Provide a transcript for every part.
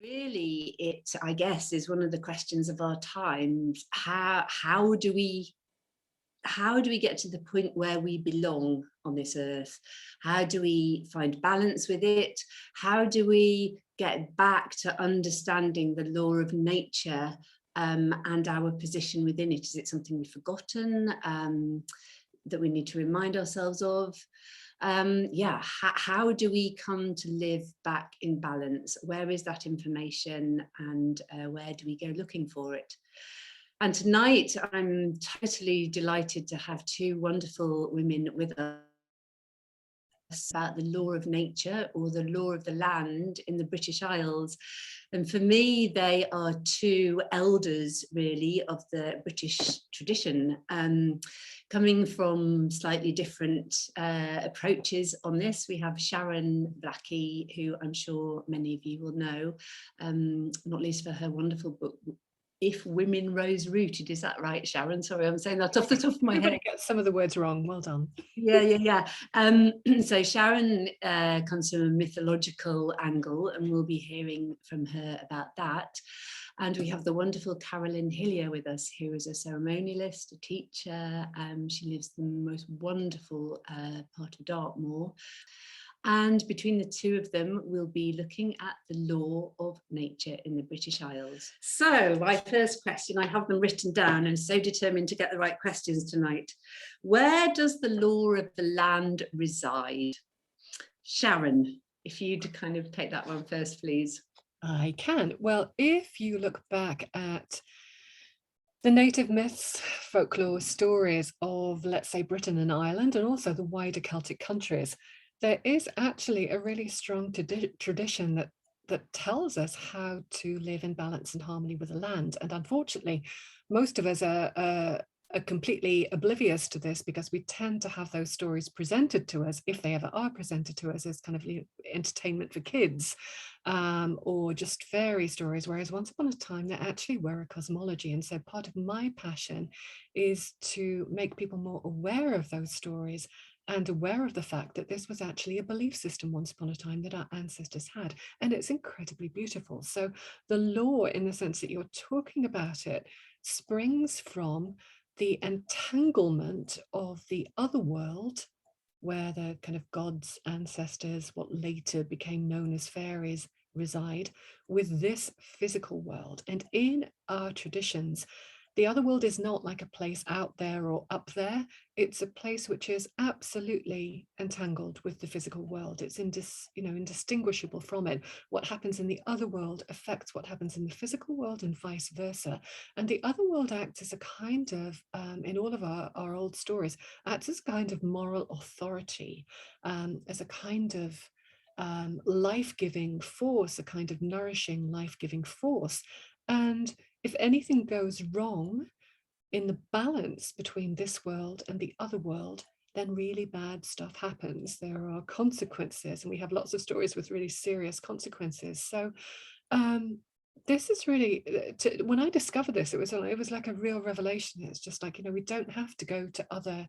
Really, it, I guess, is one of the questions of our times. How do we get to the point where we belong on this earth? How do we find balance with it? How do we get back to understanding the law of nature and our position within it? Is it something we've forgotten that we need to remind ourselves of? How do we come to live back in balance? Where is that information, and where do we go looking for it? And tonight I'm totally delighted to have two wonderful women with us about the law of nature, or the law of the land in the British Isles. And for me, they are two elders, really, of the British tradition, coming from slightly different approaches on this. We have Sharon Blackie, who I'm sure many of you will know, not least for her wonderful book, If Women Rose Rooted. Is that right, Sharon? Sorry, I'm saying that off the top of my head. Get some of the words wrong. Well done. Yeah. So Sharon comes from a mythological angle, and we'll be hearing from her about that. And we have the wonderful Carolyn Hillyer with us, who is a ceremonialist, a teacher. She lives in the most wonderful part of Dartmoor. And between the two of them, we'll be looking at the law of nature in the British Isles. So my first question, I have them written down, and so determined to get the right questions tonight. Where does the law of the land reside? Sharon, if you'd kind of take that one first, please. I can. Well, if you look back at the native myths, folklore, stories of, let's say, Britain and Ireland, and also the wider Celtic countries, there is actually a really strong tradition that tells us how to live in balance and harmony with the land. And unfortunately, most of us are completely oblivious to this, because we tend to have those stories presented to us, if they ever are presented to us, as kind of entertainment for kids, or just fairy stories, whereas once upon a time there actually were a cosmology. And so part of my passion is to make people more aware of those stories, and aware of the fact that this was actually a belief system once upon a time that our ancestors had. And it's incredibly beautiful. So the law, in the sense that you're talking about it, springs from the entanglement of the other world, where the kind of gods, ancestors, what later became known as fairies, reside, with this physical world. And in our traditions, the other world is not like a place out there or up there. It's a place which is absolutely entangled with the physical world. It's indistinguishable from it. What happens in the other world affects what happens in the physical world, and vice versa. And the other world acts as a kind of, in all of our old stories, acts as a kind of moral authority, as a kind of life-giving force, a kind of nourishing, life-giving force. And if anything goes wrong in the balance between this world and the other world, then really bad stuff happens. There are consequences, and we have lots of stories with really serious consequences. So this is really, when I discovered this, it was like a real revelation. It's just like, we don't have to go to other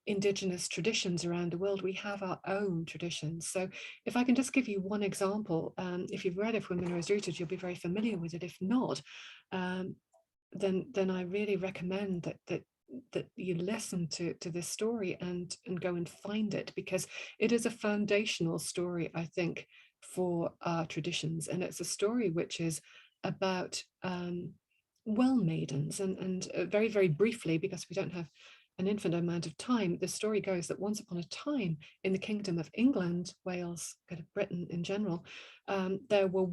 indigenous traditions around the world. We have our own traditions. So if I can just give you one example, if you've read If Women Rose Rooted, you'll be very familiar with it. If not, then I really recommend that you listen to this story and go and find it, because it is a foundational story, I think, for our traditions. And it's a story which is about well maidens, and very, very briefly, because we don't have an infinite amount of time, the story goes that once upon a time in the Kingdom of England, Wales, kind of Britain in general, there were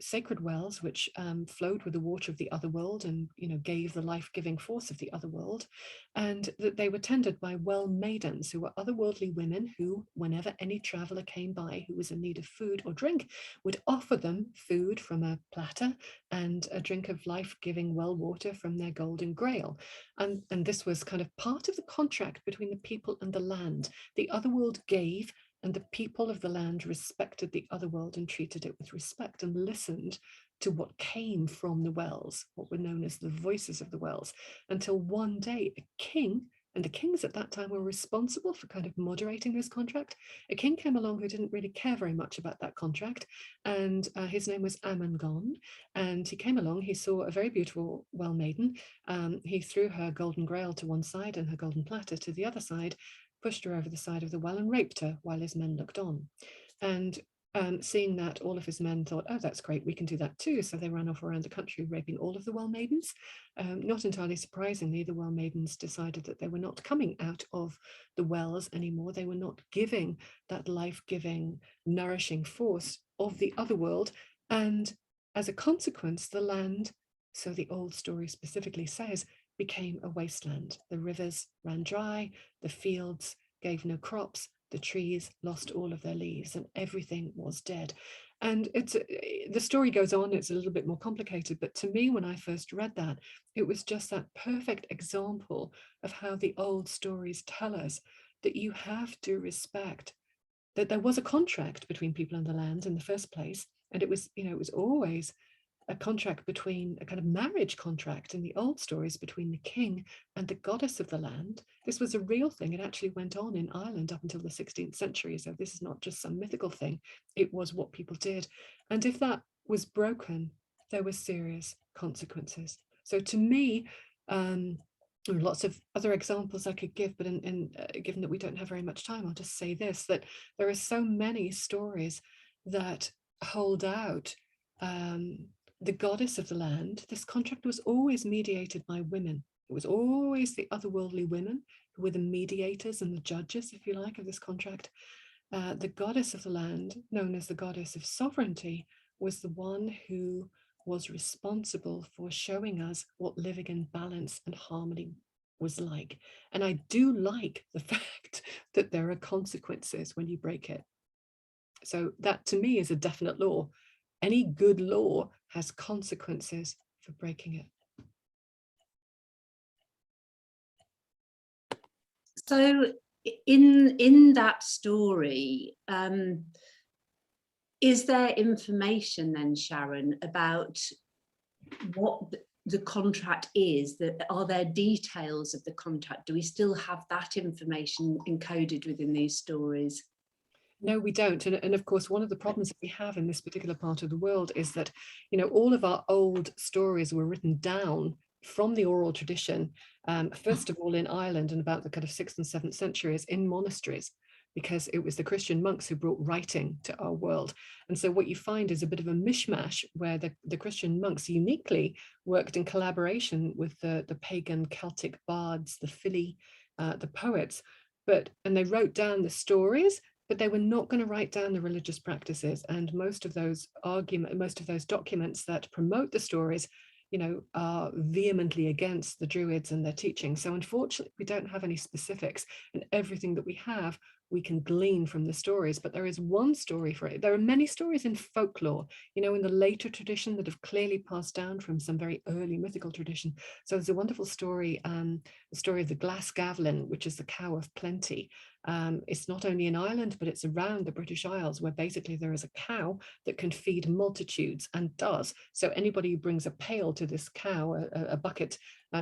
sacred wells which flowed with the water of the other world, and gave the life-giving force of the other world, and that they were tended by well maidens, who were otherworldly women who, whenever any traveller came by who was in need of food or drink, would offer them food from a platter and a drink of life-giving well water from their golden grail. And this was kind of part of the contract between the people and the land. The other world gave, and the people of the land respected the other world and treated it with respect, and listened to what came from the wells, what were known as the voices of the wells, until one day a king And the kings at that time were responsible for kind of moderating this contract. A king came along who didn't really care very much about that contract, and his name was Ammon. And he came along, he saw a very beautiful well maiden. He threw her golden grail to one side and her golden platter to the other side, pushed her over the side of the well and raped her while his men looked on. And seeing that, all of his men thought, oh, that's great, we can do that too. So they ran off around the country raping all of the well maidens. Not entirely surprisingly, the well maidens decided that they were not coming out of the wells anymore. They were not giving that life-giving, nourishing force of the other world. And as a consequence, the land, so the old story specifically says, became a wasteland. The rivers ran dry, the fields gave no crops, the trees lost all of their leaves, and everything was dead. And the story goes on, it's a little bit more complicated, but to me, when I first read that, it was just that perfect example of how the old stories tell us that you have to respect that there was a contract between people and the land in the first place. And it was, it was always a contract between, a kind of marriage contract in the old stories between the king and the goddess of the land. This was a real thing. It actually went on in Ireland up until the 16th century. So this is not just some mythical thing. It was what people did. And if that was broken, there were serious consequences. So to me, there are lots of other examples I could give, but given that we don't have very much time, I'll just say this, that there are so many stories that hold out the goddess of the land. This contract was always mediated by women. It was always the otherworldly women who were the mediators and the judges, if you like, of this contract. The goddess of the land, known as the goddess of sovereignty, was the one who was responsible for showing us what living in balance and harmony was like. And I do like the fact that there are consequences when you break it. So that to me is a definite law. Any good law has consequences for breaking it. So in that story, is there information then, Sharon, about what the contract is? Are there details of the contract? Do we still have that information encoded within these stories? No, we don't. And of course, one of the problems that we have in this particular part of the world is that, all of our old stories were written down from the oral tradition, first of all in Ireland in about the kind of 6th and 7th centuries in monasteries, because it was the Christian monks who brought writing to our world. And so what you find is a bit of a mishmash where the Christian monks uniquely worked in collaboration with the pagan Celtic bards, the Fili, the poets, and they wrote down the stories, but they were not going to write down the religious practices. And most of those documents that promote the stories, are vehemently against the Druids and their teaching. So unfortunately, we don't have any specifics, and everything that we have, we can glean from the stories. But there is one story for it. There are many stories in folklore, in the later tradition that have clearly passed down from some very early mythical tradition. So there's a wonderful story, the story of the Glass Gavlin, which is the cow of plenty. It's not only in Ireland, but it's around the British Isles, where basically there is a cow that can feed multitudes and does. So anybody who brings a pail to this cow, a bucket,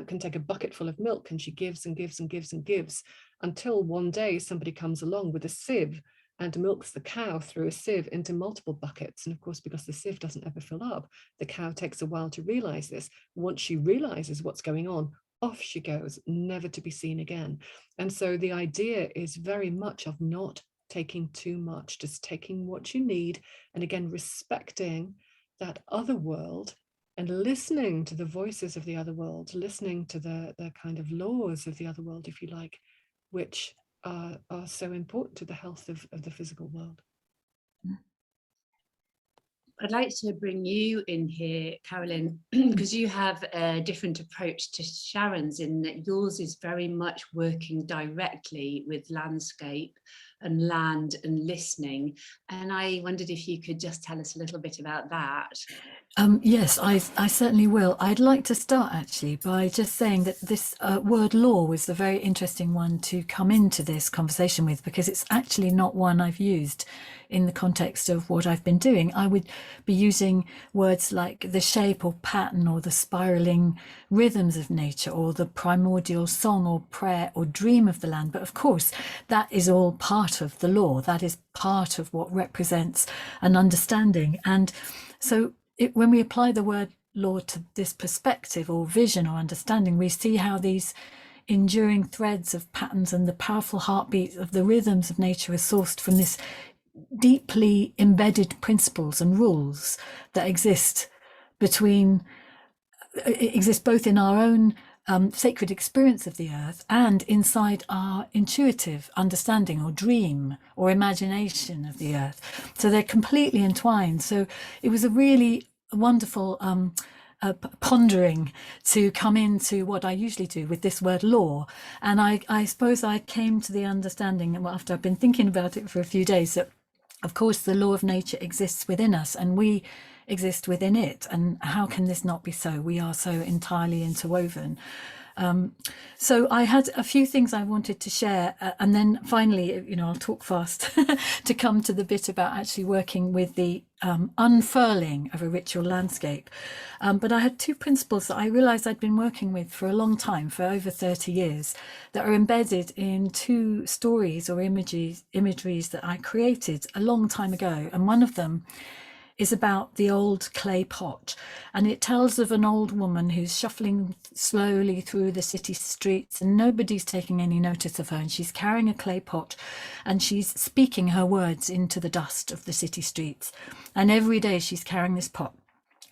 can take a bucket full of milk, and she gives and gives and gives and gives until one day somebody comes along with a sieve and milks the cow through a sieve into multiple buckets. And of course, because the sieve doesn't ever fill up, the cow takes a while to realize this. Once she realizes what's going on, off she goes, never to be seen again. And so the idea is very much of not taking too much, just taking what you need, and again, respecting that other world and listening to the voices of the other world, listening to the kind of laws of the other world, if you like, which are so important to the health of the physical world. I'd like to bring you in here, Carolyn, because you have a different approach to Sharon's, in that yours is very much working directly with landscape and land and listening. And I wondered if you could just tell us a little bit about that. Yes, I certainly will. I'd like to start actually by just saying that this word law was a very interesting one to come into this conversation with, because it's actually not one I've used in the context of what I've been doing. I would be using words like the shape or pattern or the spiraling rhythms of nature or the primordial song or prayer or dream of the land. But of course, that is all part of the law. That is part of what represents an understanding. And so when we apply the word law to this perspective or vision or understanding, we see how these enduring threads of patterns and the powerful heartbeat of the rhythms of nature are sourced from this deeply embedded principles and rules that exist both in our own sacred experience of the earth and inside our intuitive understanding or dream or imagination of the earth. So they're completely entwined. So it was a really wonderful pondering to come into what I usually do with this word law. And I suppose I came to the understanding, after I've been thinking about it for a few days, that of course the law of nature exists within us and we exist within it. And how can this not be so? We are so entirely interwoven. So I had a few things I wanted to share, and then finally, I'll talk fast to come to the bit about actually working with the unfurling of a ritual landscape. But I had two principles that I realized I'd been working with for a long time, for over 30 years, that are embedded in two stories or imageries that I created a long time ago. And one of them is about the old clay pot, and it tells of an old woman who's shuffling slowly through the city streets and nobody's taking any notice of her, and she's carrying a clay pot and she's speaking her words into the dust of the city streets. And every day she's carrying this pot.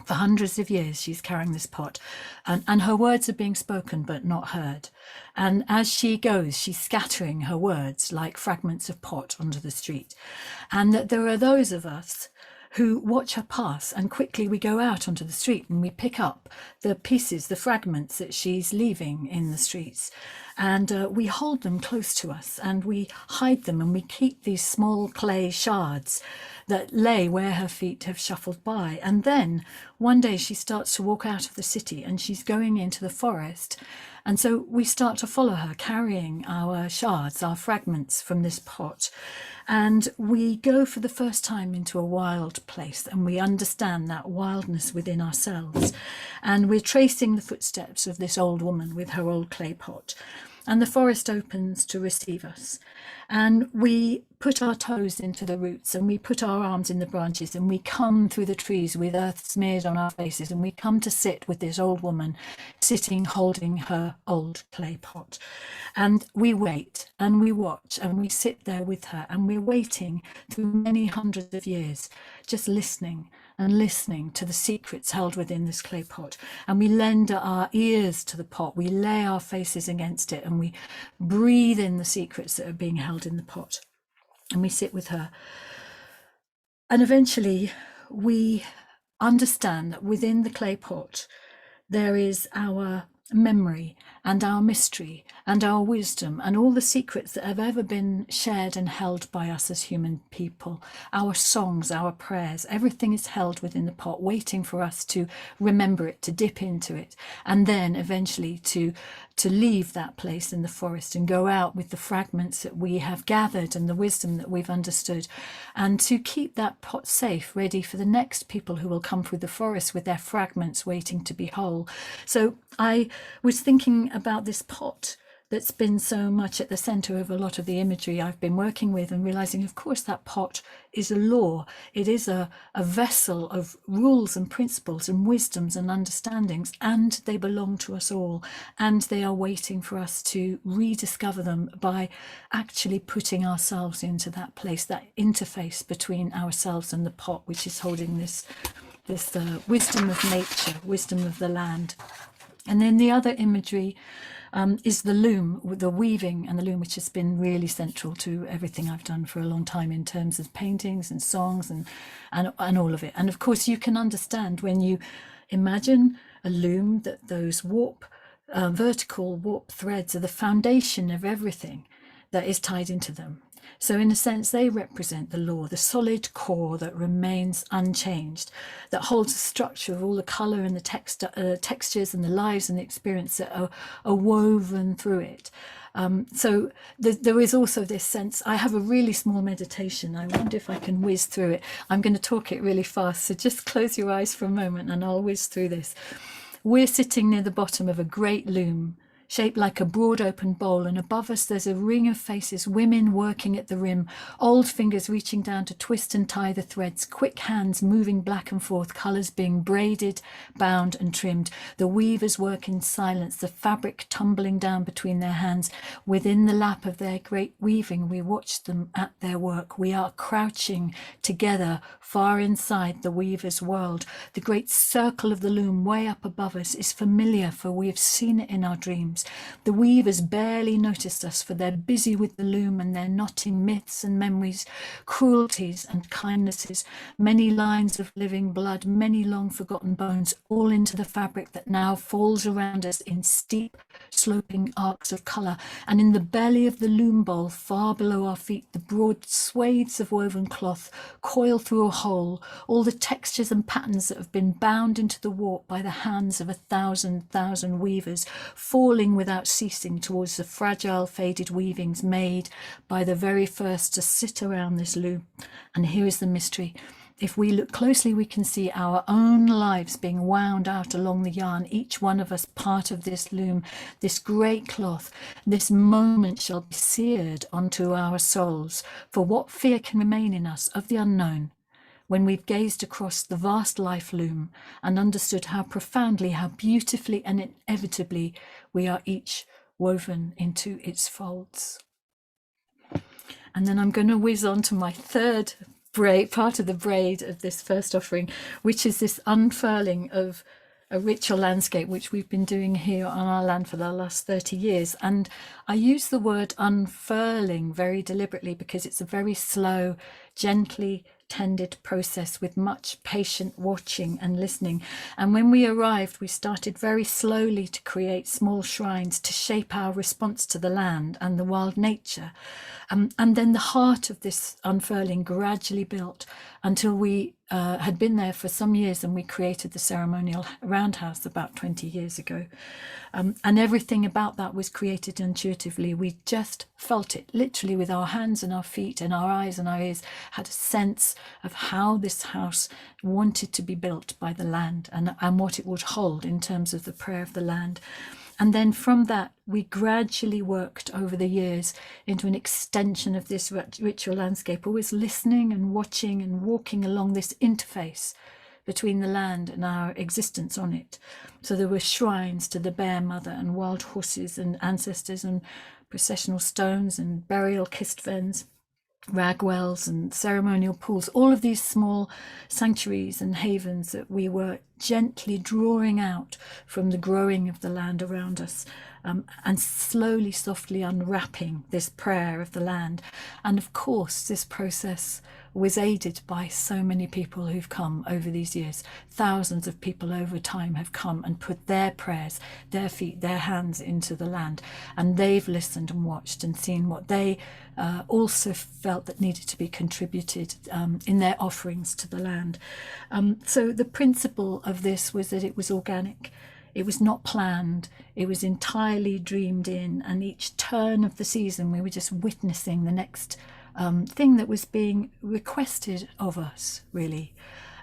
For hundreds of years she's carrying this pot, and her words are being spoken but not heard. And as she goes, she's scattering her words like fragments of pot onto the street. And that there are those of us who watch her pass, and quickly we go out onto the street and we pick up the pieces, the fragments that she's leaving in the streets, and we hold them close to us and we hide them, and we keep these small clay shards that lay where her feet have shuffled by. And then one day she starts to walk out of the city and she's going into the forest, and so we start to follow her, carrying our shards, our fragments from this pot. And we go for the first time into a wild place, and we understand that wildness within ourselves. And we're tracing the footsteps of this old woman with her old clay pot. And the forest opens to receive us. And we put our toes into the roots, and we put our arms in the branches, and we come through the trees with earth smeared on our faces, and we come to sit with this old woman sitting holding her old clay pot. And we wait and we watch and we sit there with her, and we're waiting through many hundreds of years, just listening and listening to the secrets held within this clay pot. And we lend our ears to the pot, we lay our faces against it, and we breathe in the secrets that are being held in the pot. And we sit with her. And eventually we understand that within the clay pot there is our memory and our mystery and our wisdom and all the secrets that have ever been shared and held by us as human people. Our songs, our prayers, everything is held within the pot, waiting for us to remember it, to dip into it, and then eventually to leave that place in the forest and go out with the fragments that we have gathered and the wisdom that we've understood, and to keep that pot safe, ready for the next people who will come through the forest with their fragments waiting to be whole. So I was thinking about this pot that's been so much at the center of a lot of the imagery I've been working with, and realizing, of course, that pot is a law. It is a vessel of rules and principles and wisdoms and understandings, and they belong to us all, and they are waiting for us to rediscover them by actually putting ourselves into that place, that interface between ourselves and the pot, which is holding this wisdom of nature, wisdom of the land. And then the other imagery is the loom, the weaving and the loom, which has been really central to everything I've done for a long time in terms of paintings and songs and all of it. And of course, you can understand when you imagine a loom that those vertical warp threads are the foundation of everything that is tied into them. So in a sense, they represent the law, the solid core that remains unchanged, that holds the structure of all the colour and the textures and the lives and the experience that are woven through it. So there is also this sense. I have a really small meditation. I wonder if I can whiz through it. I'm going to talk it really fast, so just close your eyes for a moment and I'll whiz through this. We're sitting near the bottom of a great loom, shaped like a broad open bowl, and above us there's a ring of faces, women working at the rim, old fingers reaching down to twist and tie the threads, quick hands moving back and forth, colours being braided, bound and trimmed. The weavers work in silence, the fabric tumbling down between their hands. Within the lap of their great weaving, we watch them at their work. We are crouching together far inside the weaver's world. The great circle of the loom way up above us is familiar, for we have seen it in our dreams. The weavers barely noticed us, for they're busy with the loom and they're knotting myths and memories, cruelties and kindnesses, many lines of living blood, many long forgotten bones, all into the fabric that now falls around us in steep sloping arcs of colour. And in the belly of the loom bowl, far below our feet, the broad swathes of woven cloth coil through a hole, all the textures and patterns that have been bound into the warp by the hands of 1,000 weavers, falling without ceasing towards the fragile faded weavings made by the very first to sit around this loom. And here is the mystery. If we look closely, we can see our own lives being wound out along the yarn, each one of us part of this loom, this great cloth. This moment shall be seared onto our souls. For what fear can remain in us of the unknown, when we've gazed across the vast life loom and understood how profoundly, how beautifully and inevitably we are each woven into its folds. And then I'm going to whiz on to my third part of the braid of this first offering, which is this unfurling of a ritual landscape, which we've been doing here on our land for the last 30 years. And I use the word unfurling very deliberately because it's a very slow, gently tended process with much patient watching and listening. And when we arrived, we started very slowly to create small shrines to shape our response to the land and the wild nature. And then the heart of this unfurling gradually built until we had been there for some years, and we created the ceremonial roundhouse about 20 years ago. And everything about that was created intuitively. We just felt it literally with our hands and our feet and our eyes and our ears, had a sense of how this house wanted to be built by the land and what it would hold in terms of the prayer of the land. And then from that, we gradually worked over the years into an extension of this ritual landscape, always listening and watching and walking along this interface between the land and our existence on it. So there were shrines to the Bear Mother and wild horses and ancestors and processional stones and burial kissed fens, rag wells and ceremonial pools, all of these small sanctuaries and havens that we were gently drawing out from the growing of the land around us, and slowly, softly unwrapping this prayer of the land. And of course, this process was aided by so many people who've come over these years. Thousands of people over time have come and put their prayers, their feet, their hands into the land, and they've listened and watched and seen what they also felt that needed to be contributed in their offerings to the land. So the principle of this was that it was organic. It was not planned. It was entirely dreamed in, and each turn of the season we were just witnessing the next thing that was being requested of us, really.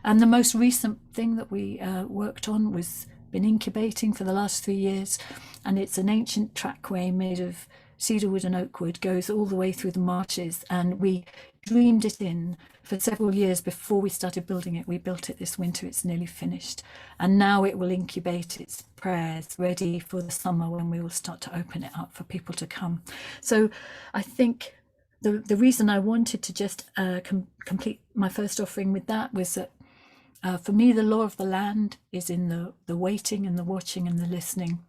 And the most recent thing that we worked on was been incubating for the last 3 years, and it's an ancient trackway made of cedarwood and oakwood, goes all the way through the marshes, and we dreamed it in for several years before we started building it. We built it this winter, it's nearly finished, and now it will incubate its prayers ready for the summer when we will start to open it up for people to come. So I think the reason I wanted to just complete my first offering with that was that for me the law of the land is in the waiting and the watching and the listening,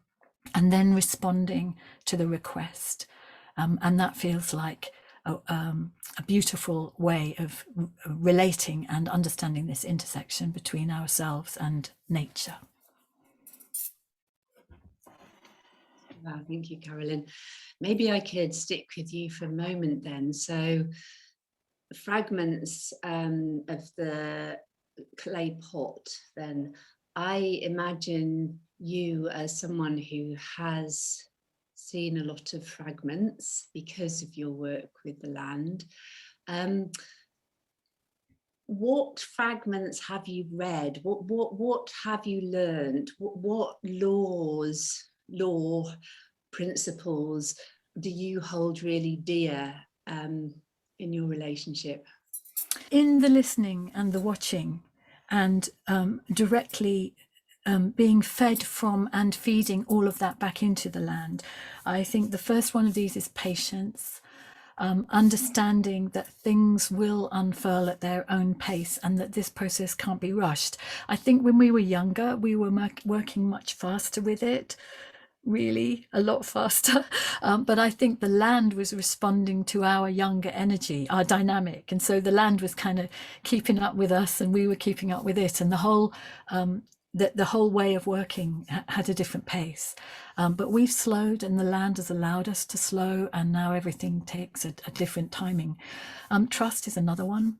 and then responding to the request, and that feels like a beautiful way of relating and understanding this intersection between ourselves and nature. Wow, thank you, Carolyn. Maybe I could stick with you for a moment then. So fragments of the clay pot, then I imagine you as someone who has seen a lot of fragments because of your work with the land. What fragments have you read? What have you learned? What law principles do you hold really dear in your relationship? In the listening and the watching, and directly being fed from and feeding all of that back into the land, I think the first one of these is patience. Understanding that things will unfurl at their own pace and that this process can't be rushed. I think when we were younger, we were working much faster with it, really a lot faster. But I think the land was responding to our younger energy, our dynamic. And so the land was kind of keeping up with us and we were keeping up with it. And the whole way of working had a different pace. But we've slowed and the land has allowed us to slow, and now everything takes a different timing. Trust is another one.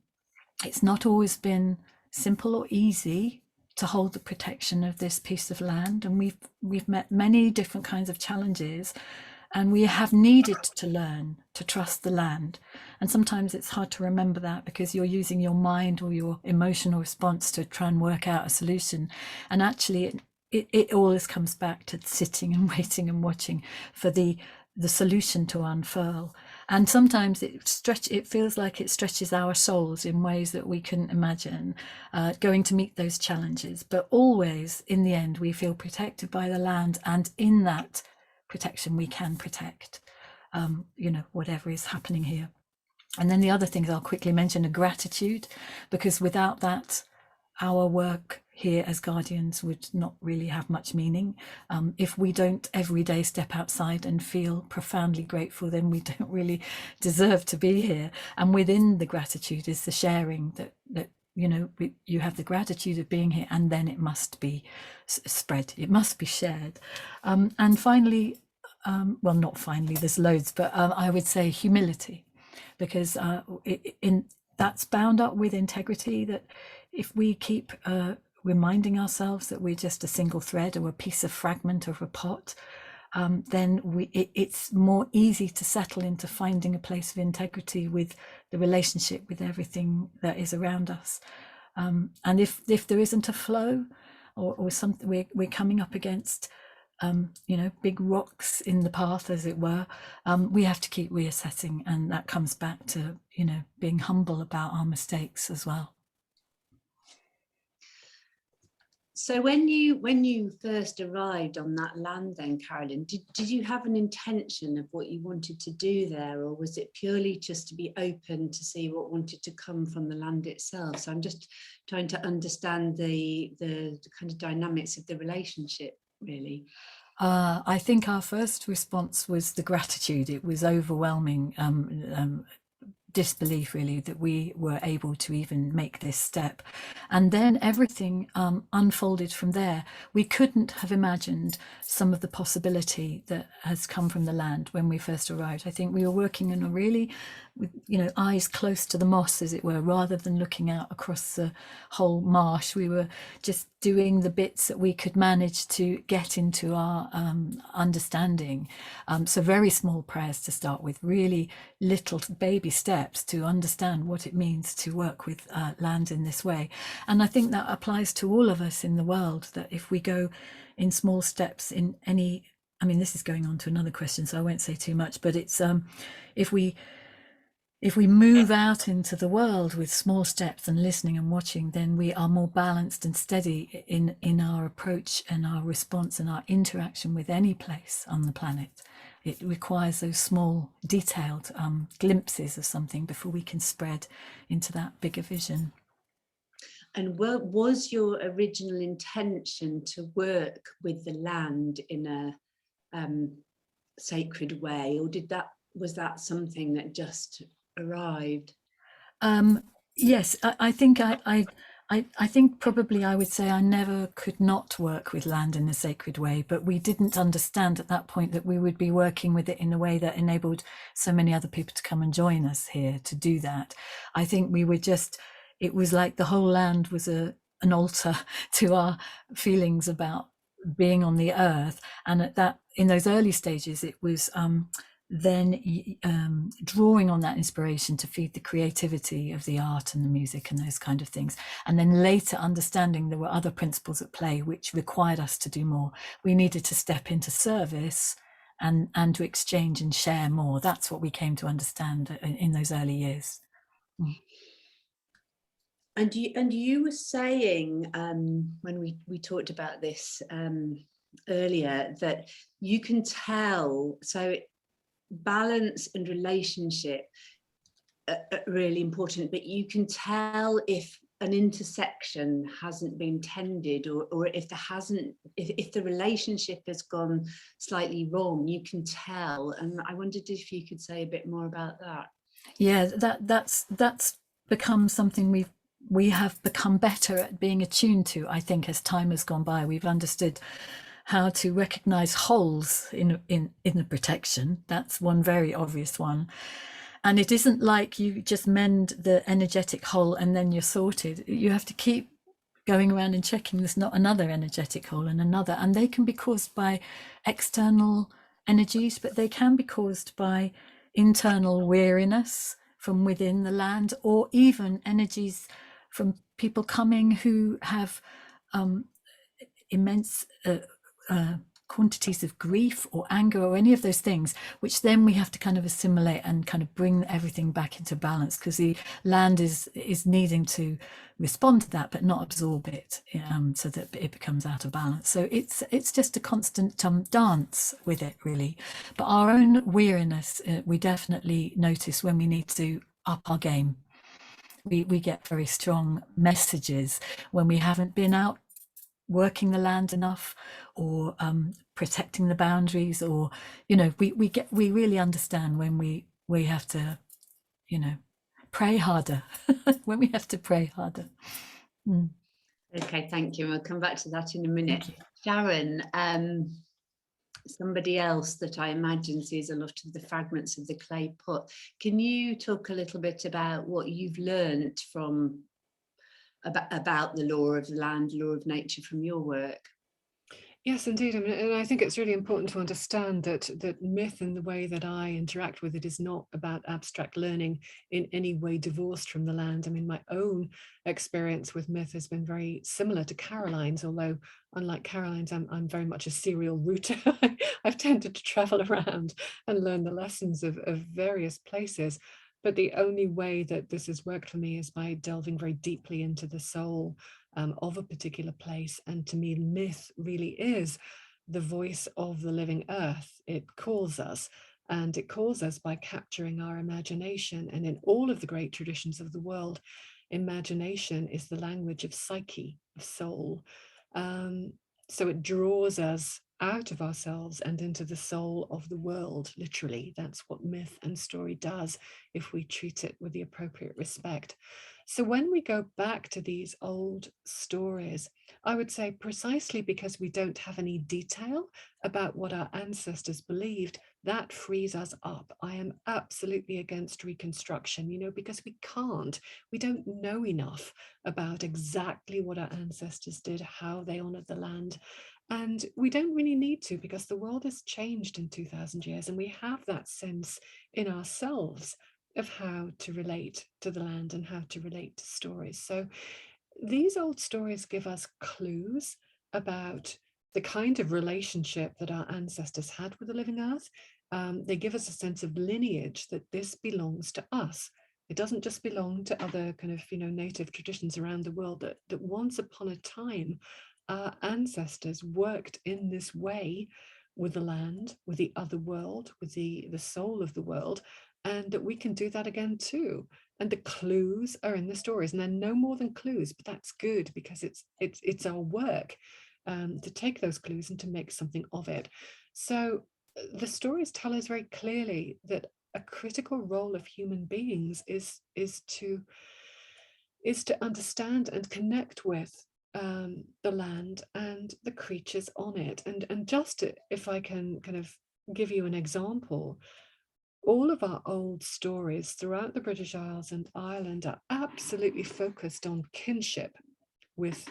It's not always been simple or easy to hold the protection of this piece of land, and we've met many different kinds of challenges, and we have needed to learn to trust the land. And sometimes it's hard to remember that because you're using your mind or your emotional response to try and work out a solution, and actually it always comes back to sitting and waiting and watching for the solution to unfurl. And sometimes it feels like it stretches our souls in ways that we couldn't imagine, going to meet those challenges. But always, in the end, we feel protected by the land, and in that protection, we can protect, whatever is happening here. And then the other things I'll quickly mention are gratitude, because without that, our work here as guardians would not really have much meaning. If we don't every day step outside and feel profoundly grateful, then we don't really deserve to be here. And within the gratitude is the sharing that you have the gratitude of being here, and then it must be spread, it must be shared. And finally, well, not finally, there's loads, but I would say humility, because that's bound up with integrity, that if we keep reminding ourselves that we're just a single thread or a piece of fragment of a pot, then it's more easy to settle into finding a place of integrity with the relationship with everything that is around us. And if there isn't a flow or something, we're coming up against big rocks in the path, as it were, we have to keep reassessing, and that comes back to being humble about our mistakes as well. So when you first arrived on that land then, Carolyn, did you have an intention of what you wanted to do there, or was it purely just to be open to see what wanted to come from the land itself? So I'm just trying to understand the kind of dynamics of the relationship, really. I think our first response was the gratitude. It was overwhelming disbelief, really, that we were able to even make this step. And then everything unfolded from there. We couldn't have imagined some of the possibility that has come from the land when we first arrived. I think we were working in a really, with eyes close to the moss, as it were, rather than looking out across the whole marsh. We were just doing the bits that we could manage to get into our understanding. So very small prayers to start with, really little baby steps to understand what it means to work with land in this way. And I think that applies to all of us in the world, that if we go in small steps in any, this is going on to another question, so I won't say too much, but it's if we move out into the world with small steps and listening and watching, then we are more balanced and steady in our approach and our response and our interaction with any place on the planet. It requires those small, detailed glimpses of something before we can spread into that bigger vision. And was your original intention to work with the land in a sacred way, or was that something that just arrived? Yes, I think I think probably I would say I never could not work with land in a sacred way, but we didn't understand at that point that we would be working with it in a way that enabled so many other people to come and join us here to do that. I think we were just, it was like the whole land was an altar to our feelings about being on the earth. And at that, in those early stages, it was then drawing on that inspiration to feed the creativity of the art and the music and those kind of things. And then later understanding there were other principles at play which required us to do more. We needed to step into service and to exchange and share more. That's what we came to understand in those early years. And you were saying when we talked about this earlier, that you can tell, so balance and relationship are really important, but you can tell if an intersection hasn't been tended, or if there hasn't, if the relationship has gone slightly wrong, you can tell. And I wondered if you could say a bit more about that. Yeah, that's become something we have become better at being attuned to. I think as time has gone by, we've understood how to recognize holes in the protection. That's one very obvious one. And it isn't like you just mend the energetic hole and then you're sorted. You have to keep going around and checking there's not another energetic hole and another. And they can be caused by external energies, but they can be caused by internal weariness from within the land, or even energies from people coming who have immense quantities of grief or anger or any of those things, which then we have to kind of assimilate and kind of bring everything back into balance, because the land is needing to respond to that but not absorb it, so that it becomes out of balance. So it's just a constant dance with it, really. But our own weariness, we definitely notice when we need to up our game. We get very strong messages when we haven't been out working the land enough, or protecting the boundaries, or we really understand when we have to pray harder when we have to pray harder. Okay, thank you. I'll come back to that in a minute. Sharon, somebody else that I imagine sees a lot of the fragments of the clay pot. Can you talk a little bit about what you've learned from about the law of the land, law of nature, from your work? Yes, indeed. I mean, and I think it's really important to understand that myth and the way that I interact with it is not about abstract learning in any way divorced from the land. I mean, my own experience with myth has been very similar to Caroline's, although unlike Caroline's, I'm very much a serial router. I've tended to travel around and learn the lessons of various places. But the only way that this has worked for me is by delving very deeply into the soul of a particular place. And to me, myth really is the voice of the living earth. It calls us, and it calls us by capturing our imagination. And in all of the great traditions of the world, imagination is the language of psyche, of soul. So it draws us out of ourselves and into the soul of the world, literally. That's what myth and story does if we treat it with the appropriate respect. So when we go back to these old stories, I would say precisely because we don't have any detail about what our ancestors believed, that frees us up. I am absolutely against reconstruction, because we don't know enough about exactly what our ancestors did, how they honored the land. And we don't really need to, because the world has changed in 2000 years, and we have that sense in ourselves of how to relate to the land and how to relate to stories. So these old stories give us clues about the kind of relationship that our ancestors had with the living earth. They give us a sense of lineage, that this belongs to us. It doesn't just belong to other kind of, native traditions around the world, that once upon a time, our ancestors worked in this way with the land, with the other world, with the soul of the world, and that we can do that again too. And the clues are in the stories, and they're no more than clues, but that's good, because it's our work to take those clues and to make something of it. So the stories tell us very clearly that a critical role of human beings is to is to understand and connect with the land and the creatures on it. And just if I can kind of give you an example, all of our old stories throughout the British Isles and Ireland are absolutely focused on kinship with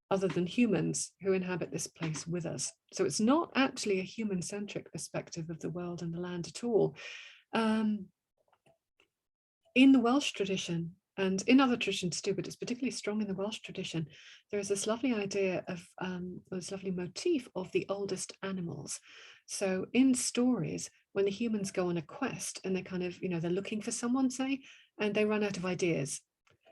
other than humans who inhabit this place with us. So it's not actually a human-centric perspective of the world and the land at all. In the Welsh tradition, and in other traditions too, but it's particularly strong in the Welsh tradition, there is this lovely idea of, this lovely motif of the oldest animals. So in stories, when the humans go on a quest and they kind of, they're looking for someone, say, and they run out of ideas,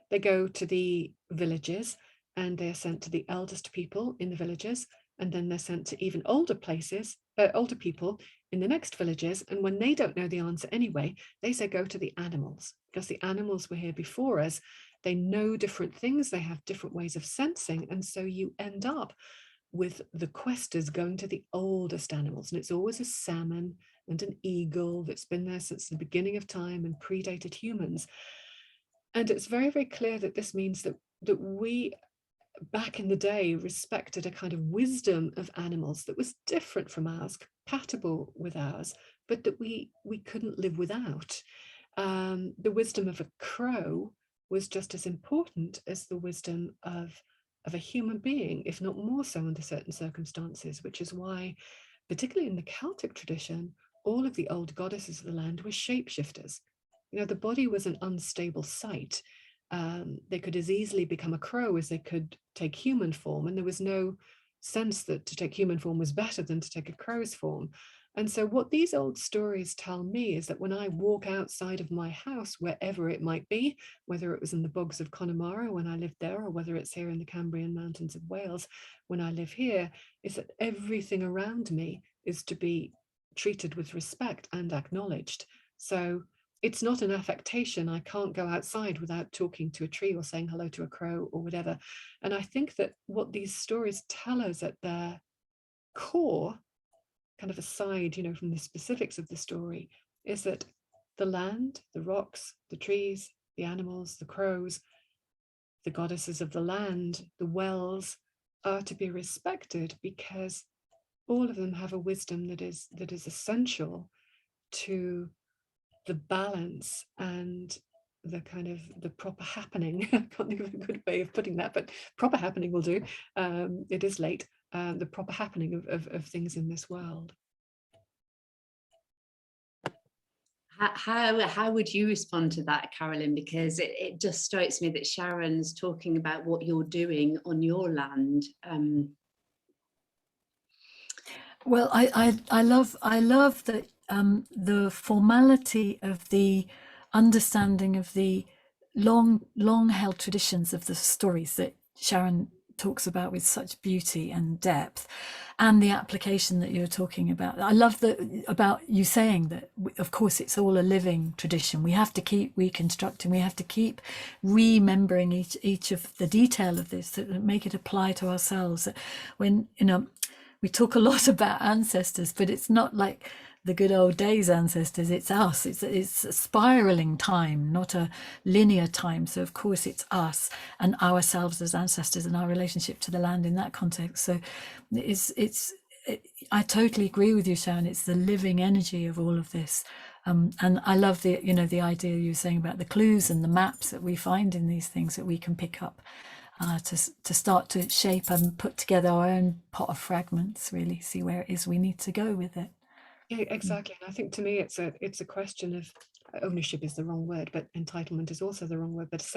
they go to the villages and they're sent to the eldest people in the villages, and then they're sent to even older places, older people in the next villages. And when they don't know the answer anyway, they say go to the animals, because the animals were here before us. They know different things, they have different ways of sensing. And so you end up with the questers going to the oldest animals. And it's always a salmon and an eagle that's been there since the beginning of time and predated humans. And it's very, very clear that this means that we, back in the day, respected a kind of wisdom of animals that was different from ours, compatible with ours, but that we couldn't live without. The wisdom of a crow was just as important as the wisdom of a human being, if not more so under certain circumstances, which is why, particularly in the Celtic tradition, all of the old goddesses of the land were shapeshifters. The body was an unstable site. They could as easily become a crow as they could take human form, and there was no sense that to take human form was better than to take a crow's form. And so what these old stories tell me is that when I walk outside of my house, wherever it might be, whether it was in the bogs of Connemara when I lived there, or whether it's here in the Cambrian Mountains of Wales when I live here, is that everything around me is to be treated with respect and acknowledged. So it's not an affectation. I can't go outside without talking to a tree or saying hello to a crow or whatever. And I think that what these stories tell us at their core, kind of aside, from the specifics of the story, is that the land, the rocks, the trees, the animals, the crows, the goddesses of the land, the wells, are to be respected because all of them have a wisdom that is essential to the balance and the kind of the proper happening. I can't think of a good way of putting that, but proper happening will do. It is late. The proper happening of things in this world. How would you respond to that, Carolyn? Because it just strikes me that Sharon's talking about what you're doing on your land. Well, I love that the formality of the understanding of the long held traditions of the stories that Sharon talks about with such beauty and depth, and the application that you're talking about. I love about you saying that, of course, it's all a living tradition. We have to keep reconstructing, we have to keep remembering each of the detail of this, that make it apply to ourselves. When, we talk a lot about ancestors, but it's not like the good old days ancestors. It's us. It's a spiraling time, not a linear time. So of course it's us and ourselves as ancestors and our relationship to the land in that context. So I totally agree with you, Sharon. It's the living energy of all of this. And I love the idea you were saying about the clues and the maps that we find in these things that we can pick up. To start to shape and put together our own pot of fragments, really see where it is we need to go with it. Yeah, exactly. And I think to me it's a question of ownership is the wrong word, but entitlement is also the wrong word, but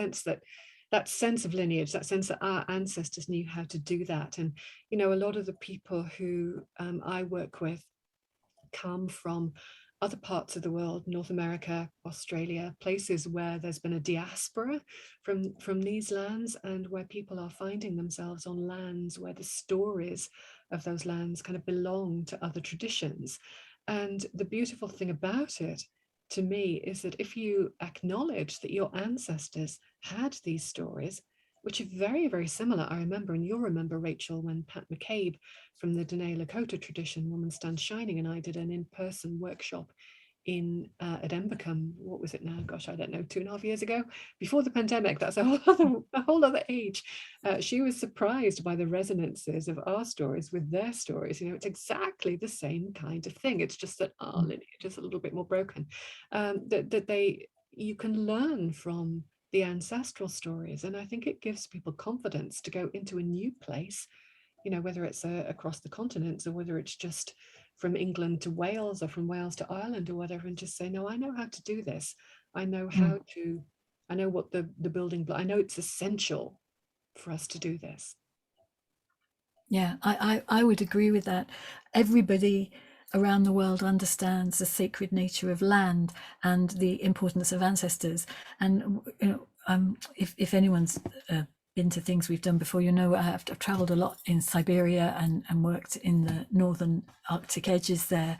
that sense of lineage, that sense that our ancestors knew how to do that. And a lot of the people who I work with come from other parts of the world, North America, Australia, places where there's been a diaspora from these lands, and where people are finding themselves on lands where the stories of those lands kind of belong to other traditions. And the beautiful thing about it, to me, is that if you acknowledge that your ancestors had these stories, which are very, very similar. I remember, and you'll remember, Rachel, when Pat McCabe from the Dene Lakota tradition, Woman Stands Shining, and I did an in-person workshop at Embercombe, what was it now? Gosh, I don't know, 2.5 years ago, before the pandemic. That's a whole other age. She was surprised by the resonances of our stories with their stories. You know, it's exactly the same kind of thing. It's just that our lineage is a little bit more broken. You can learn from the ancestral stories, and I think it gives people confidence to go into a new place, you know, whether it's across the continents or whether it's just from England to Wales or from Wales to Ireland or whatever, and just say, no, I know how to do this. I know how to, I know what the building block, I know it's essential for us to do this. Yeah, I would agree with that. Everybody around the world understands the sacred nature of land and the importance of ancestors. And you know, if anyone's been to things we've done before, you know, I've traveled a lot in Siberia and worked in the northern Arctic edges there.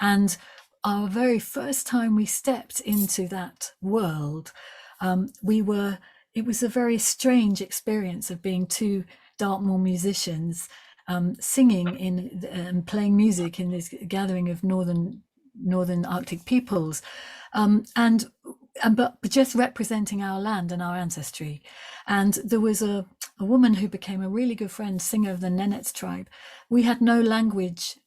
And our very first time we stepped into that world, it was a very strange experience of being two Dartmoor musicians singing in and playing music in this gathering of northern Arctic peoples, but just representing our land and our ancestry. And there was a woman who became a really good friend, singer of the Nenets tribe. We had no language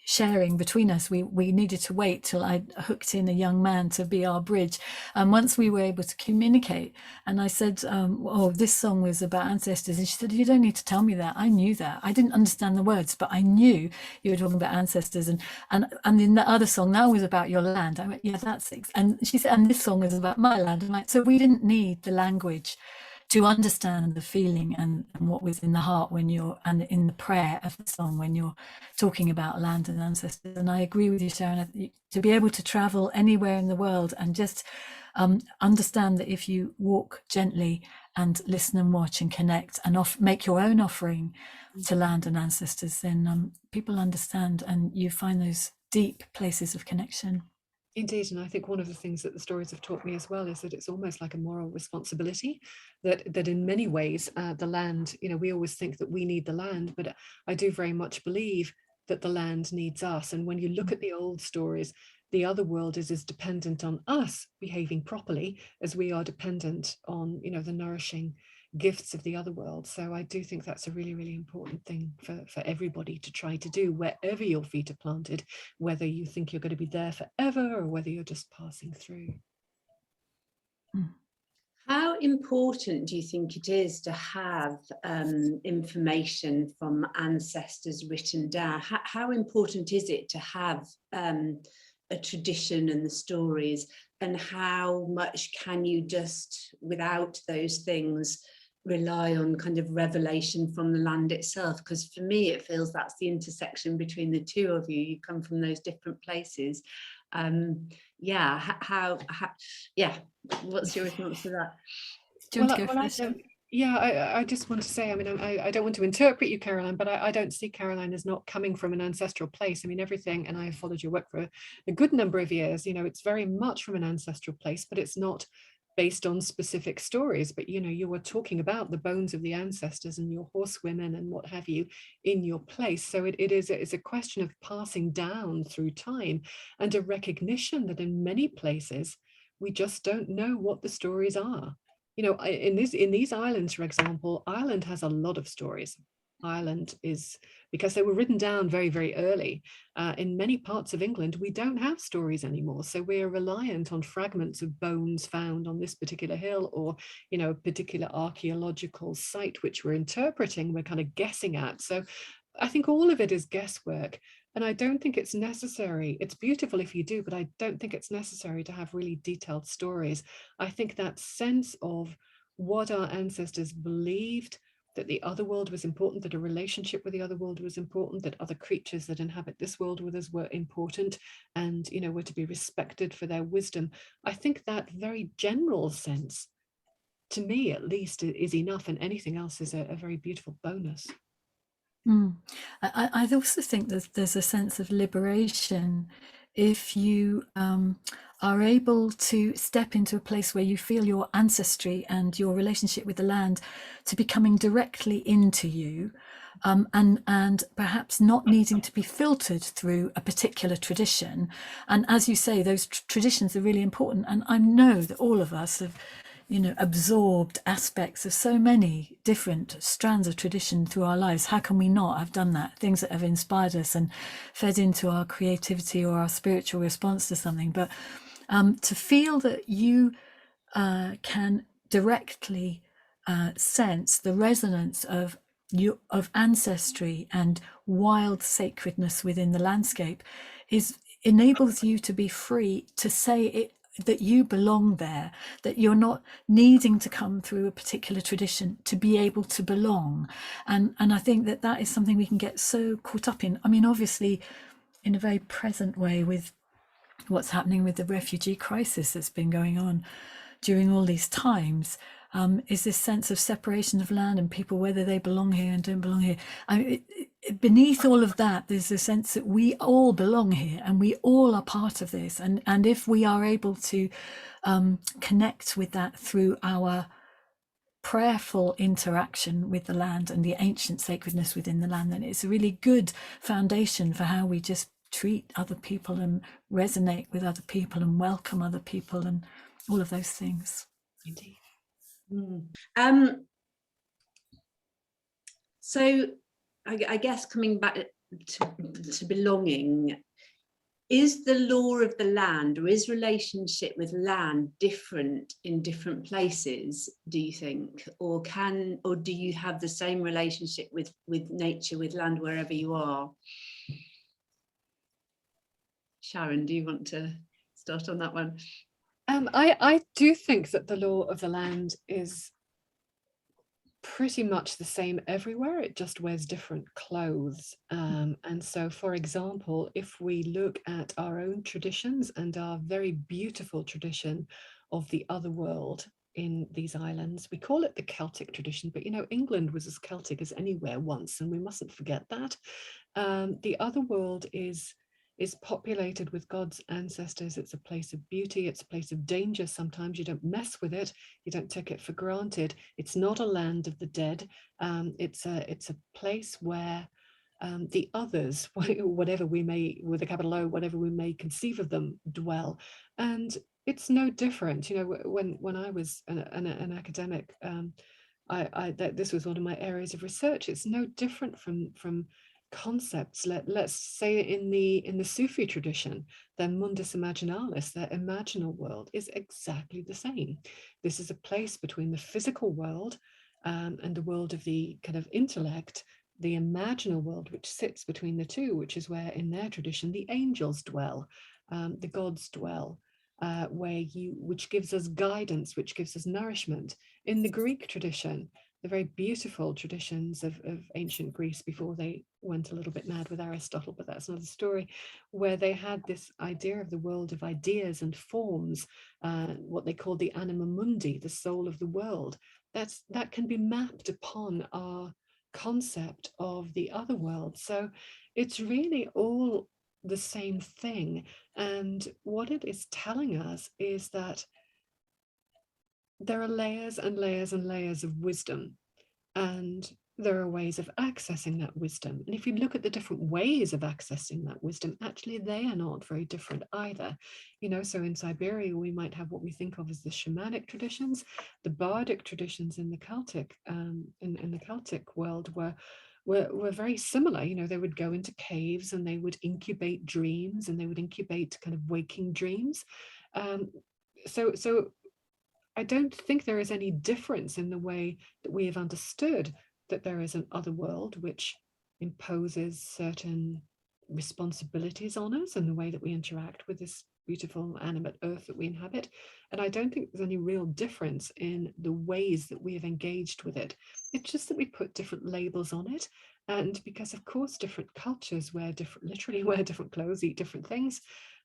sharing between us. We needed to wait till I hooked in a young man to be our bridge. And once we were able to communicate, and I said, oh, this song was about ancestors. And she said, you don't need to tell me that. I knew that. I didn't understand the words, but I knew you were talking about ancestors. And in the other song, that was about your land. I went, yeah, that's it. And she said, and this song is about my land. And so we didn't need the language to understand the feeling and what was in the heart and in the prayer of the song when you're talking about land and ancestors. And I agree with you, Sharon, to be able to travel anywhere in the world and just understand that if you walk gently and listen and watch and connect and make your own offering to land and ancestors, then people understand and you find those deep places of connection. Indeed, and I think one of the things that the stories have taught me as well is that it's almost like a moral responsibility, that in many ways the land, you know, we always think that we need the land, but I do very much believe that the land needs us. And when you look at the old stories, the other world is as dependent on us behaving properly as we are dependent on, you know, the nourishing gifts of the other world. So I do think that's a really, really important thing for everybody to try to do wherever your feet are planted, whether you think you're going to be there forever or whether you're just passing through. How important do you think it is to have information from ancestors written down? How important is it to have a tradition and the stories, and how much can you just, without those things, rely on kind of revelation from the land itself? Because for me, it feels that's the intersection between the two of you. You come from those different places. What's your response to that? Do you want to go first? I just want to say, I mean, I don't want to interpret you, Caroline, but I don't see Caroline as not coming from an ancestral place. I mean, everything, and I have followed your work for a good number of years, you know, it's very much from an ancestral place, but it's not based on specific stories. But, you know, you were talking about the bones of the ancestors and your horsewomen and what have you in your place. So it's a question of passing down through time and a recognition that in many places, we just don't know what the stories are. You know, in these islands, for example, Ireland has a lot of stories. Ireland is, because they were written down very, very early. In many parts of England, we don't have stories anymore. So we're reliant on fragments of bones found on this particular hill, or, you know, a particular archaeological site, which we're interpreting, we're kind of guessing at. So I think all of it is guesswork. And I don't think it's necessary. It's beautiful if you do, but I don't think it's necessary to have really detailed stories. I think that sense of what our ancestors believed, that the other world was important, that a relationship with the other world was important, that other creatures that inhabit this world with us were important, and, you know, were to be respected for their wisdom. I think that very general sense, to me at least, is enough, and anything else is a very beautiful bonus. I also think there's a sense of liberation if you are able to step into a place where you feel your ancestry and your relationship with the land to be coming directly into you, and perhaps not needing to be filtered through a particular tradition. And as you say, those traditions are really important. And I know that all of us have, absorbed aspects of so many different strands of tradition through our lives. How can we not have done that? Things that have inspired us and fed into our creativity or our spiritual response to something. But to feel that you can directly sense the resonance of ancestry and wild sacredness within the landscape enables you to be free to say it, that you belong there, that you're not needing to come through a particular tradition to be able to belong. And I think that is something we can get so caught up in. I mean, obviously, in a very present way, with what's happening with the refugee crisis that's been going on during all these times, is this sense of separation of land and people, whether they belong here and don't belong here. Beneath all of that, there's a sense that we all belong here and we all are part of this. And if we are able to connect with that through our prayerful interaction with the land and the ancient sacredness within the land, then it's a really good foundation for how we just treat other people and resonate with other people and welcome other people and all of those things. Indeed. So I guess coming back to belonging, is the law of the land, or is relationship with land different in different places, do you think? Or do you have the same relationship with nature, with land, wherever you are? Sharon, do you want to start on that one? I do think that the law of the land is pretty much the same everywhere. It just wears different clothes. And so, for example, if we look at our own traditions and our very beautiful tradition of the other world in these islands, we call it the Celtic tradition, but England was as Celtic as anywhere once, and we mustn't forget that. The other world is populated with God's ancestors. It's a place of beauty. It's a place of danger. Sometimes you don't mess with it. You don't take it for granted. It's not a land of the dead. It's a place where the others, whatever we may, with a capital O, whatever we may conceive of them, dwell. And it's no different. When I was an academic, this was one of my areas of research. It's no different from concepts. Let's say in the Sufi tradition, their mundus imaginalis, their imaginal world, is exactly the same. This is a place between the physical world and the world of the kind of intellect, the imaginal world, which sits between the two, which is where in their tradition the angels dwell, the gods dwell, which gives us guidance, which gives us nourishment. In the Greek tradition, the very beautiful traditions of ancient Greece before they went a little bit mad with Aristotle, but that's another story, where they had this idea of the world of ideas and forms, what they called the anima mundi, the soul of the world. That can be mapped upon our concept of the other world. So it's really all the same thing. And what it is telling us is that there are layers and layers and layers of wisdom, and there are ways of accessing that wisdom. And if you look at the different ways of accessing that wisdom, actually they are not very different either. So in Siberia, we might have what we think of as the shamanic traditions. The bardic traditions in the Celtic, in the Celtic world were very similar. They would go into caves and they would incubate dreams, and they would incubate kind of waking dreams. So I don't think there is any difference in the way that we have understood that there is an other world which imposes certain responsibilities on us and the way that we interact with this beautiful animate earth that we inhabit. And I don't think there's any real difference in the ways that we have engaged with it. It's just that we put different labels on it. And because, of course, different cultures literally wear different clothes, eat different things,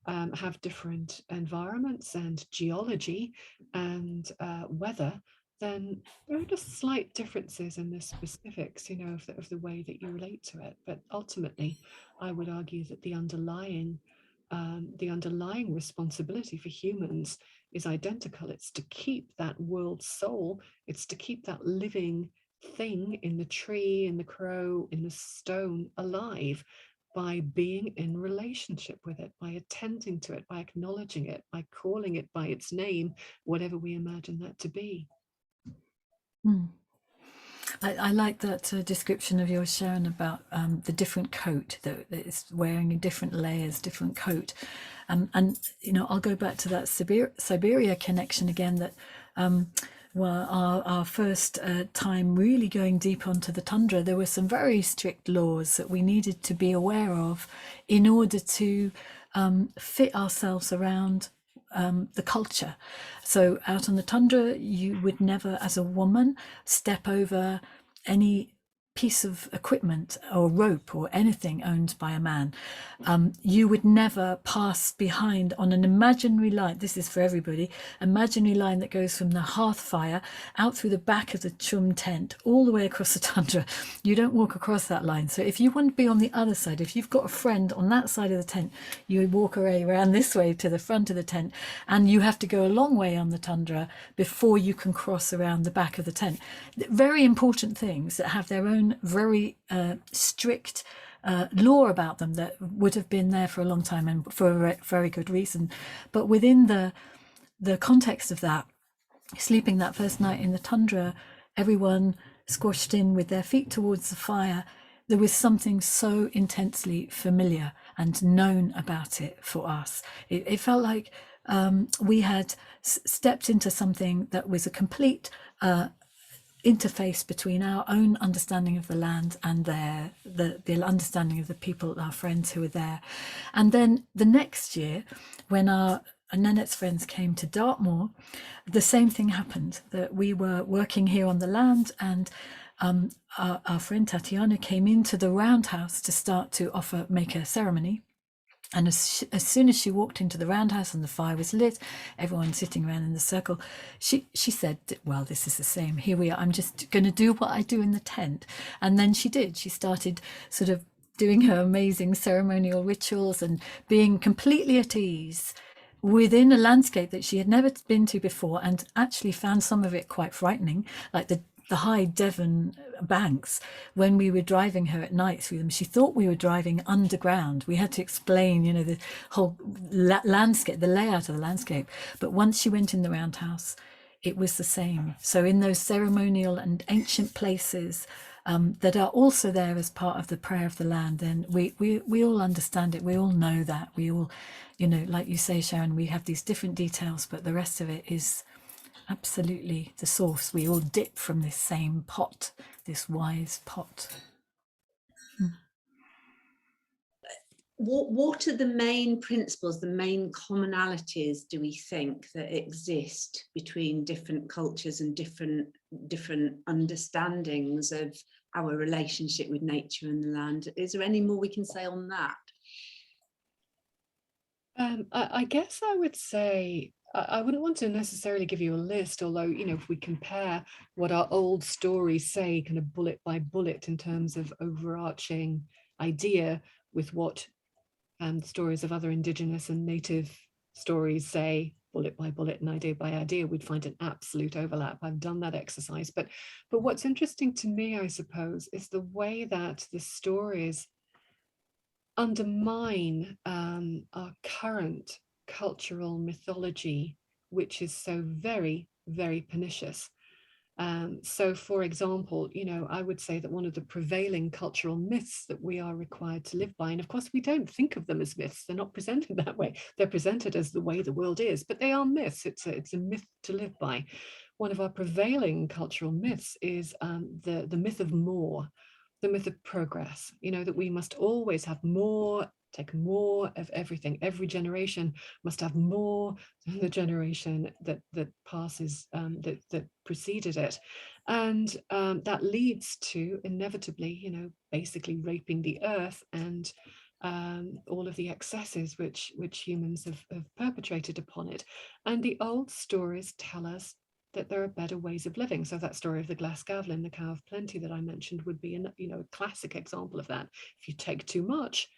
have different environments and geology and weather, then there are just slight differences in the specifics, of the way that you relate to it. But ultimately, I would argue that the underlying the underlying responsibility for humans is identical. It's to keep that world soul. It's to keep that living thing in the tree, in the crow, in the stone alive by being in relationship with it, by attending to it, by acknowledging it, by calling it by its name, whatever we imagine that to be. I like that description of yours, Sharon, about the different coat, that it's wearing different layers, different coat. And, you know, I'll go back to that Siberia connection again, that well, our first time really going deep onto the tundra, there were some very strict laws that we needed to be aware of in order to fit ourselves around the culture. So out on the tundra, you would never, as a woman, step over any piece of equipment or rope or anything owned by a man. You would never pass behind on an imaginary line. This is for everybody. Imaginary line that goes from the hearth fire out through the back of the chum tent all the way across the tundra. You don't walk across that line. So if you want to be on the other side, if you've got a friend on that side of the tent, you would walk around this way to the front of the tent, and you have to go a long way on the tundra before you can cross around the back of the tent. Very important things that have their own very strict law about them that would have been there for a long time and for a very good reason. But within the context of that, sleeping that first night in the tundra, everyone squashed in with their feet towards the fire, there was something so intensely familiar and known about it for us. It felt like we had stepped into something that was a complete interface between our own understanding of the land and the understanding of the people, our friends who were there. And then the next year, when Nanette's friends came to Dartmoor, the same thing happened, that we were working here on the land, and our friend Tatiana came into the roundhouse to start to make a ceremony. And as soon as she walked into the roundhouse and the fire was lit, everyone sitting around in the circle, she said, well, this is the same. Here we are. I'm just going to do what I do in the tent. And then she did. She started sort of doing her amazing ceremonial rituals and being completely at ease within a landscape that she had never been to before, and actually found some of it quite frightening, like the high Devon banks. When we were driving her at night through them, she thought we were driving underground. We had to explain, you know, the whole landscape, the layout of the landscape. But once she went in the roundhouse, it was the same. So in those ceremonial and ancient places that are also there as part of the prayer of the land, then we all understand it. We all know that. We all, you know, like you say, Sharon, we have these different details, but the rest of it is absolutely the source. We all dip from this same pot, this wise pot. What are the main principles, the main commonalities, do we think, that exist between different cultures and different understandings of our relationship with nature and the land? Is there any more we can say on that? I guess I would say, I wouldn't want to necessarily give you a list, although, you know, if we compare what our old stories say, kind of bullet by bullet in terms of overarching idea with what stories of other Indigenous and Native stories say, bullet by bullet and idea by idea, we'd find an absolute overlap. I've done that exercise. But what's interesting to me, I suppose, is the way that the stories undermine our current cultural mythology, which is so very, very pernicious. So, for example, you know, I would say that one of the prevailing cultural myths that we are required to live by, and of course we don't think of them as myths, they're not presented that way, they're presented as the way the world is, but they are myths. It's a myth to live by. One of our prevailing cultural myths is the myth of more, the myth of progress, you know, that we must always have more, take more of everything. Every generation must have more than the generation that passes, that preceded it. And that leads to inevitably, you know, basically raping the earth and all of the excesses which humans have perpetrated upon it. And the old stories tell us that there are better ways of living. So that story of the Glasgavlin, the cow of plenty that I mentioned, would be a classic example of that. If you take too much,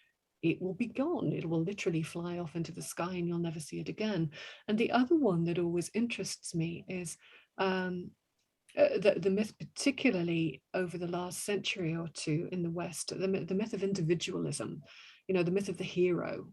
it will be gone. It will literally fly off into the sky and you'll never see it again. And the other one that always interests me is the myth, particularly over the last century or two in the West, the myth of individualism, you know, the myth of the hero,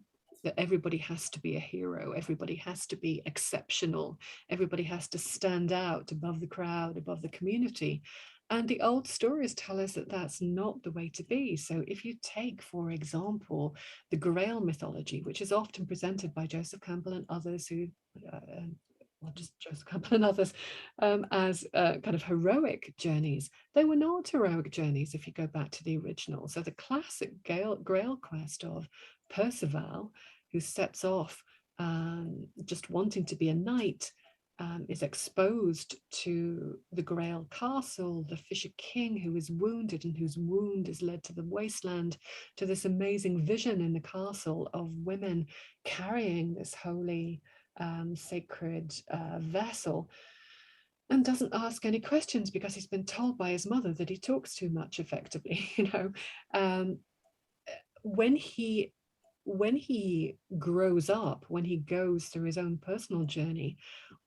that everybody has to be a hero, everybody has to be exceptional, everybody has to stand out above the crowd, above the community. And the old stories tell us that that's not the way to be. So if you take, for example, the Grail mythology, which is often presented by Joseph Campbell and others who, well, just Joseph Campbell and others, as kind of heroic journeys, they were not heroic journeys if you go back to the original. So the classic Grail quest of Percival, who sets off just wanting to be a knight, is exposed to the Grail castle, the Fisher King who is wounded and whose wound is led to the wasteland, to this amazing vision in the castle of women carrying this holy sacred vessel, and doesn't ask any questions because he's been told by his mother that he talks too much, effectively. You know, when he grows up, when he goes through his own personal journey,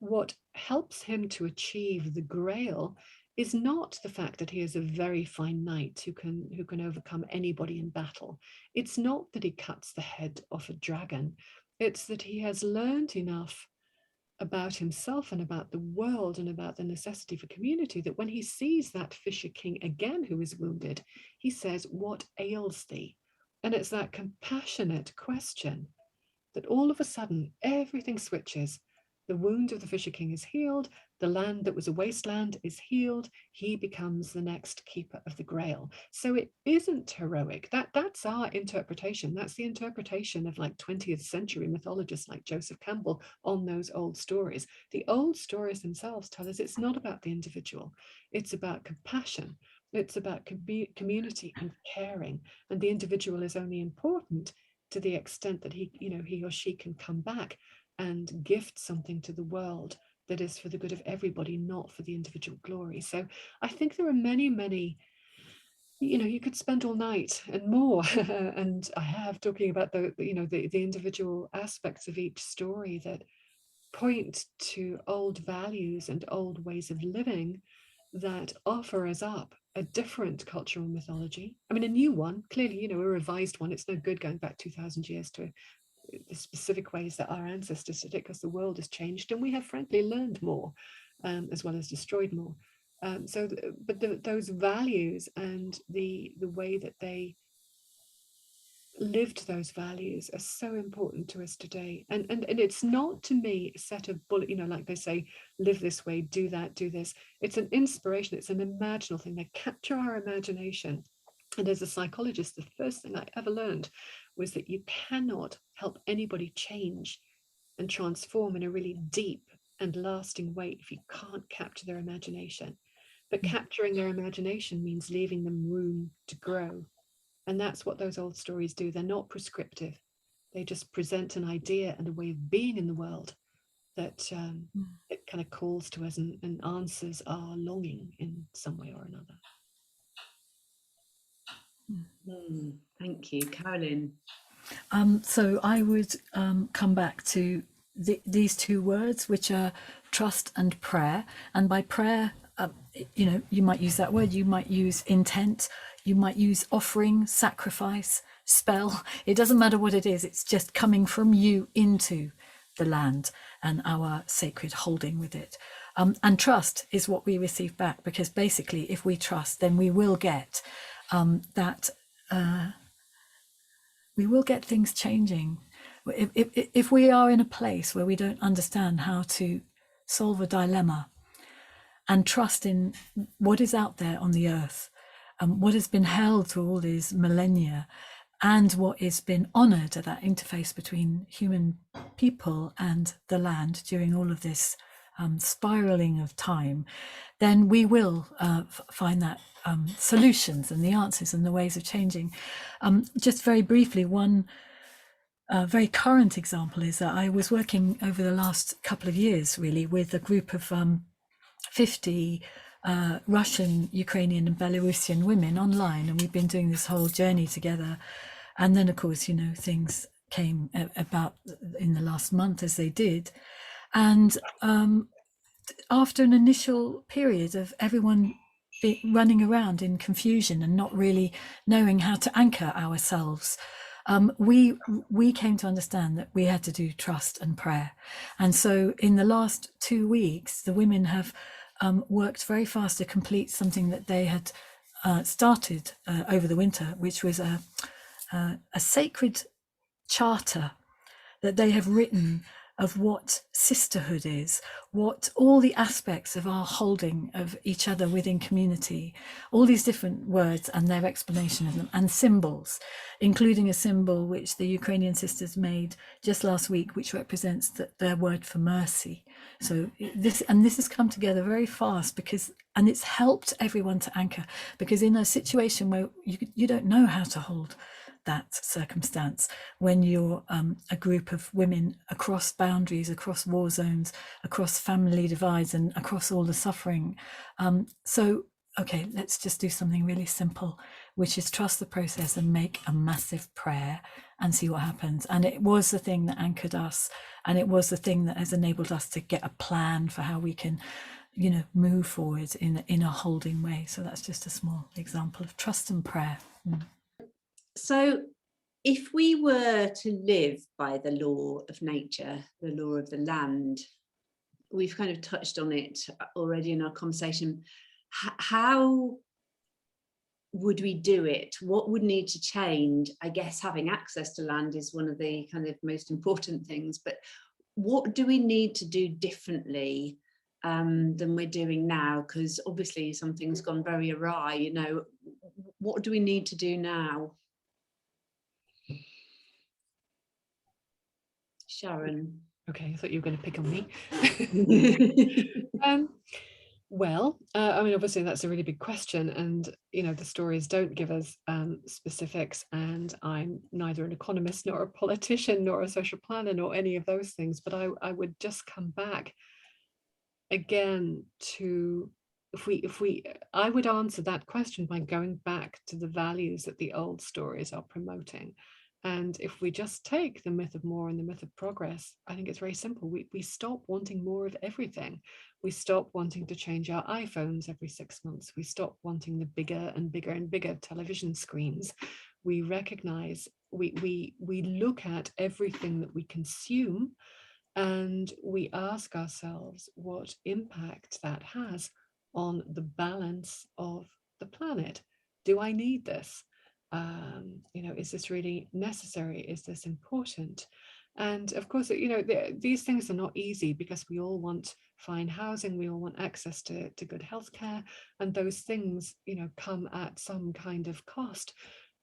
what helps him to achieve the Grail is not the fact that he is a very fine knight who can overcome anybody in battle. It's not that he cuts the head off a dragon. It's that he has learned enough about himself and about the world and about the necessity for community that when he sees that Fisher King again who is wounded, he says, "What ails thee?" And it's that compassionate question that all of a sudden everything switches. The wound of the Fisher King is healed. The land that was a wasteland is healed. He becomes the next keeper of the Grail. So it isn't heroic. That's our interpretation. That's the interpretation of like 20th century mythologists like Joseph Campbell on those old stories. The old stories themselves tell us it's not about the individual. It's about compassion. It's about community and caring. And the individual is only important to the extent that he or she can come back and gift something to the world that is for the good of everybody, not for the individual glory. So I think there are many, many, you could spend all night and more, and I have, talking about the individual aspects of each story that point to old values and old ways of living that offer us up a different cultural mythology. I mean, a new one, clearly, a revised one. It's no good going back 2,000 years to the specific ways that our ancestors did it, because the world has changed and we have frankly learned more, as well as destroyed more. Those values and the way that they lived those values are so important to us today. And it's not, to me, a set of bullet, like they say, live this way, do that, do this. It's an inspiration, it's an imaginal thing. They capture our imagination. And as a psychologist, the first thing I ever learned was that you cannot help anybody change and transform in a really deep and lasting way if you can't capture their imagination. But capturing their imagination means leaving them room to grow. And that's what those old stories do. They're not prescriptive. They just present an idea and a way of being in the world that it kind of calls to us and answers our longing in some way or another. Thank you, Carolyn. So I would come back to these two words, which are trust and prayer. And by prayer, you might use that word, you might use intent, you might use offering, sacrifice, spell. It doesn't matter what it is. It's just coming from you into the land and our sacred holding with it. And trust is what we receive back, because basically if we trust, then we will get we will get things changing. If we are in a place where we don't understand how to solve a dilemma and trust in what is out there on the earth, what has been held through all these millennia, and what has been honoured at that interface between human people and the land during all of this spiraling of time, then we will find that solutions and the answers and the ways of changing. Just very briefly, one very current example is that I was working over the last couple of years really with a group of 50 Russian, Ukrainian and Belarusian women online, and we've been doing this whole journey together And then, of course, you know, things came about in the last month as they did. And after an initial period of everyone running around in confusion and not really knowing how to anchor ourselves, we came to understand that we had to do trust and prayer. And so in the last 2 weeks, the women have worked very fast to complete something that they had started over the winter, which was a sacred charter that they have written of what sisterhood is, what all the aspects of our holding of each other within community, all these different words and their explanation of them, and symbols, including a symbol which the Ukrainian sisters made just last week, which represents their word for mercy. So this has come together very fast, because, and it's helped everyone to anchor, because in a situation where you don't know how to hold that circumstance, when you're a group of women across boundaries, across war zones, across family divides, and across all the suffering. So, okay, let's just do something really simple, which is trust the process and make a massive prayer and see what happens. And it was the thing that anchored us, and it was the thing that has enabled us to get a plan for how we can, you know, move forward in a holding way. So that's just a small example of trust and prayer. So if we were to live by the law of nature, the law of the land, we've kind of touched on it already in our conversation. How would we do it? What would need to change? I guess having access to land is one of the kind of most important things, but what do we need to do differently than we're doing now? Because obviously something's gone very awry, you know. What do we need to do now? Sharon. Okay, I thought you were going to pick on me. Well, I mean, obviously that's a really big question, and you know, the stories don't give us specifics, and I'm neither an economist nor a politician nor a social planner nor any of those things, but I would just come back again to, I would answer that question by going back to the values that the old stories are promoting. And if we just take the myth of more and the myth of progress, I think it's very simple. We stop wanting more of everything. We stop wanting to change our iPhones every 6 months. We stop wanting the bigger and bigger and bigger television screens. We recognize, we look at everything that we consume, and we ask ourselves what impact that has on the balance of the planet. Do I need this? You know, is this really necessary? Is this important? And of course, you know, these things are not easy, because we all want fine housing, we all want access to good healthcare, and those things, you know, come at some kind of cost.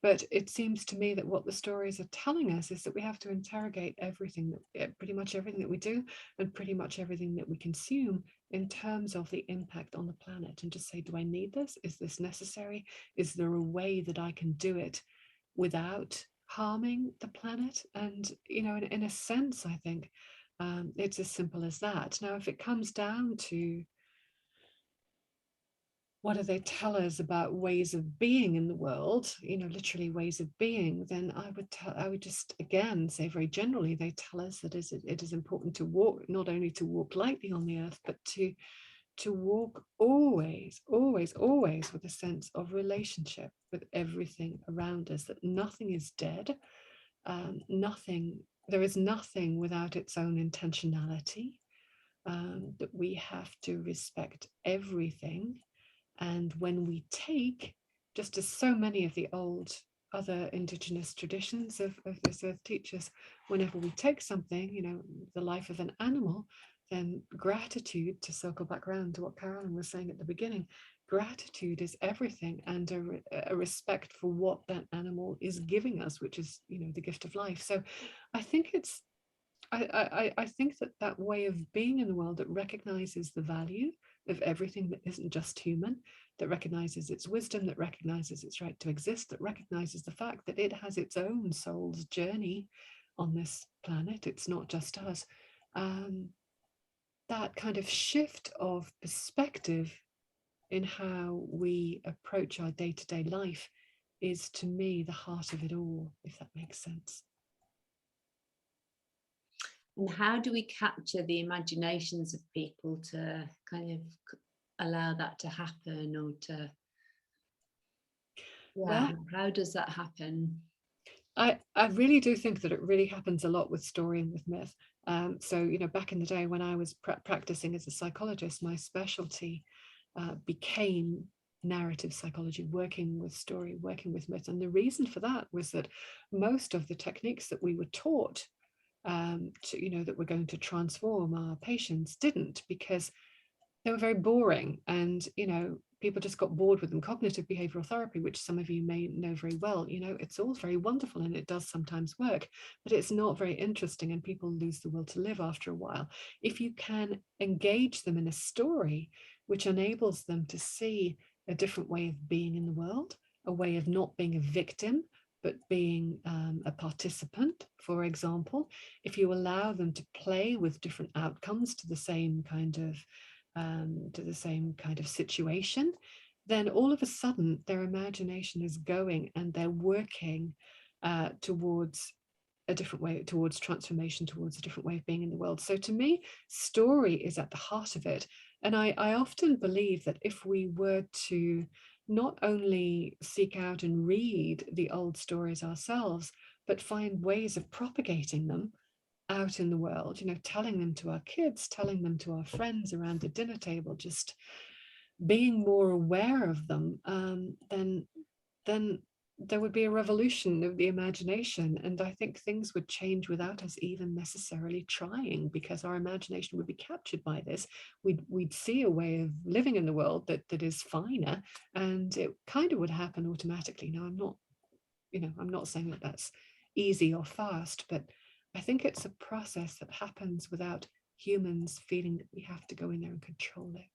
But it seems to me that what the stories are telling us is that we have to interrogate everything, pretty much everything that we do and pretty much everything that we consume in terms of the impact on the planet, and just say, do I need this? Is this necessary? Is there a way that I can do it without harming the planet? And, you know, in a sense, I think it's as simple as that. Now, if it comes down to what do they tell us about ways of being in the world, you know, literally ways of being, then I would just again say very generally, they tell us that it is important to walk, not only to walk lightly on the earth, but to walk always with a sense of relationship with everything around us, that nothing is dead, there is nothing without its own intentionality, that we have to respect everything. And when we take, just as so many of the old other indigenous traditions of this earth teachers, whenever we take something, you know, the life of an animal, then gratitude, to circle back around to what Carolyn was saying at the beginning, gratitude is everything, and a respect for what that animal is giving us, which is, you know, the gift of life. So I think it's, I think that way of being in the world that recognizes the value of everything that isn't just human, that recognizes its wisdom, that recognizes its right to exist, that recognizes the fact that it has its own soul's journey on this planet. It's not just us. That kind of shift of perspective in how we approach our day-to-day life is to me the heart of it all, if that makes sense. And how do we capture the imaginations of people to kind of allow that to happen, or to, yeah, well, how does that happen? I really do think that it really happens a lot with story and with myth. So, you know, back in the day when I was practicing as a psychologist, my specialty became narrative psychology, working with story, working with myth. And the reason for that was that most of the techniques that we were taught to, you know, that were going to transform our patients didn't, because they were very boring, and, you know, people just got bored with them. Cognitive behavioral therapy, which some of you may know very well, you know, it's all very wonderful and it does sometimes work, but it's not very interesting, and people lose the will to live after a while. If you can engage them in a story which enables them to see a different way of being in the world, a way of not being a victim, but being a participant, for example, if you allow them to play with different outcomes to the same kind of situation, then all of a sudden their imagination is going and they're working towards a different way, towards transformation, towards a different way of being in the world. So to me, story is at the heart of it. And I often believe that if we were to not only seek out and read the old stories ourselves, but find ways of propagating them out in the world, you know, telling them to our kids, telling them to our friends around the dinner table, just being more aware of them, then there would be a revolution of the imagination. And I think things would change without us even necessarily trying, because our imagination would be captured by this. We'd see a way of living in the world that is finer, and it kind of would happen automatically. Now, I'm not saying that that's easy or fast, but I think it's a process that happens without humans feeling that we have to go in there and control it.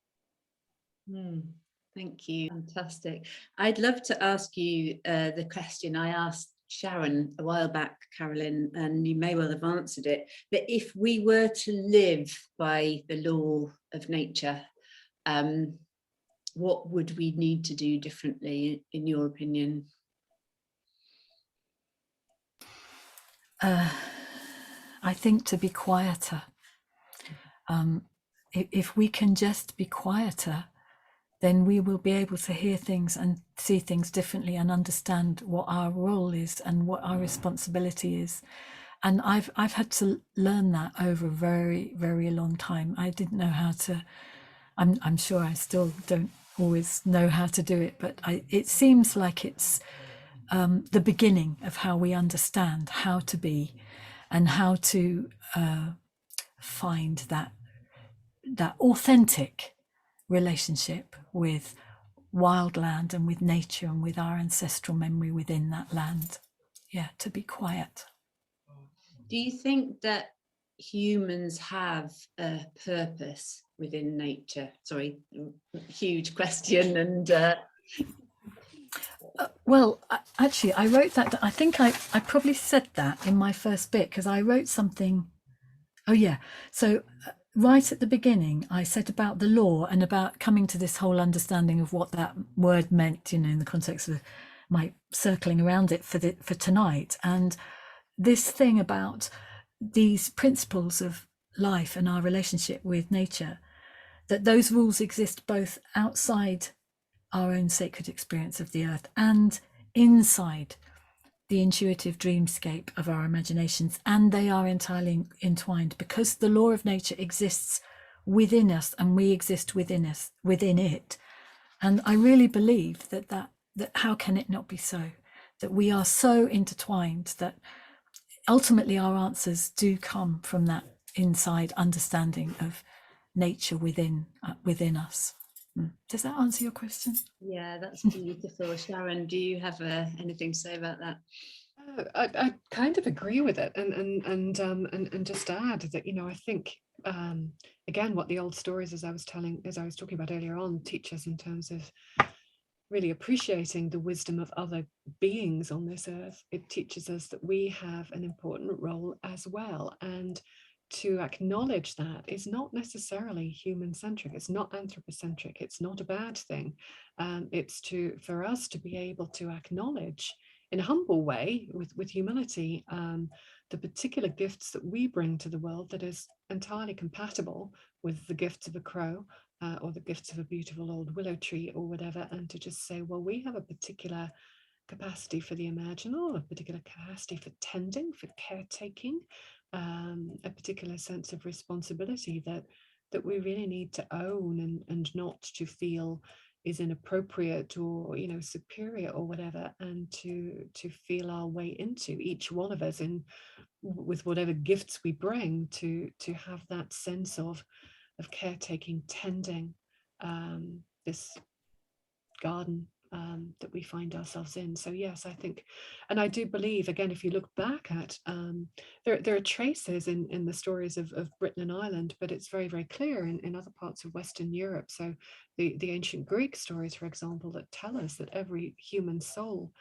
Thank you. Fantastic. I'd love to ask you the question I asked Sharon a while back, Carolyn, and you may well have answered it, but if we were to live by the law of nature, what would we need to do differently, in your opinion? I think to be quieter. If we can just be quieter, then we will be able to hear things and see things differently and understand what our role is and what our responsibility is. And I've had to learn that over a very, very long time. I didn't know how to, I'm sure I still don't always know how to do it, but it seems like it's the beginning of how we understand how to be and how to find that authentic relationship with wildland and with nature and with our ancestral memory within that land. Yeah, to be quiet. Do you think that humans have a purpose within nature? Sorry, huge question. And well, actually, I wrote that. I think I probably said that in my first bit, because I wrote something. Oh yeah. So right at the beginning, I said about the law and about coming to this whole understanding of what that word meant, you know, in the context of my circling around it for tonight. And this thing about these principles of life and our relationship with nature, that those rules exist both outside our own sacred experience of the earth and inside the intuitive dreamscape of our imaginations, and they are entirely entwined, because the law of nature exists within us and we exist within it. And I really believe that how can it not be so, that we are so intertwined that ultimately our answers do come from that inside understanding of nature within us. Does that answer your question? Yeah, that's beautiful. Sharon, do you have anything to say about that? I kind of agree with it, and just add that, you know, I think again, what the old stories, as I was talking about earlier on, teach us in terms of really appreciating the wisdom of other beings on this earth. It teaches us that we have an important role as well, and to acknowledge that is not necessarily human-centric. It's not anthropocentric. It's not a bad thing. It's for us to be able to acknowledge in a humble way, with humility, the particular gifts that we bring to the world that is entirely compatible with the gifts of a crow or the gifts of a beautiful old willow tree or whatever, and to just say, well, we have a particular capacity for the imaginal, a particular capacity for tending, for caretaking, a particular sense of responsibility that we really need to own and not to feel is inappropriate or, you know, superior or whatever, and to feel our way into, each one of us, in with whatever gifts we bring, to have that sense of caretaking, tending this garden that we find ourselves in. So yes, I think, and I do believe, again, if you look back at, there are traces in the stories of Britain and Ireland, but it's very, very clear in other parts of Western Europe. So the ancient Greek stories, for example, that tell us that every human soul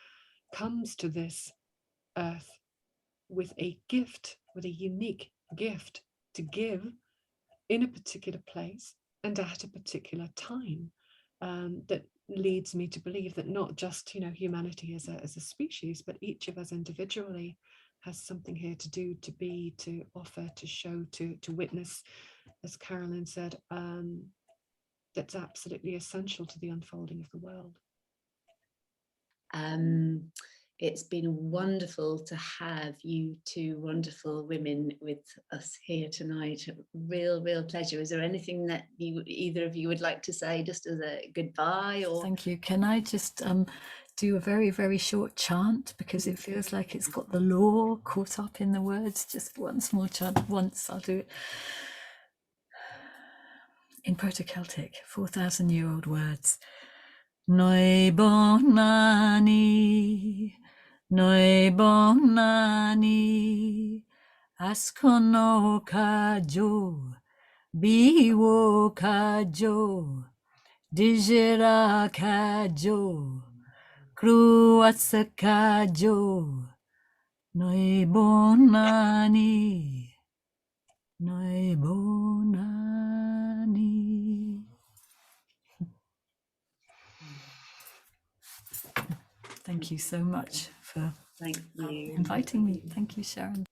comes to this earth with a gift, with a unique gift to give in a particular place and at a particular time. That leads me to believe that not just, you know, humanity as a species, but each of us individually has something here to do, to be, to offer, to show, to witness, as Carolyn said, that's absolutely essential to the unfolding of the world. It's been wonderful to have you two wonderful women with us here tonight. Real pleasure. Is there anything that either of you would like to say just as a goodbye? Or thank you. Can I just do a very, very short chant, because it feels like it's got the law caught up in the words? Just one small chant once. I'll do it in Proto-Celtic, 4,000-year-old words. Noi bonani, noi bonani, askono kajo, biwo kajo, dijera kajo, kruatsa kajo, noi bonani, noi bonani. Thank you so much for thank you. inviting me. Thank you, Sharon.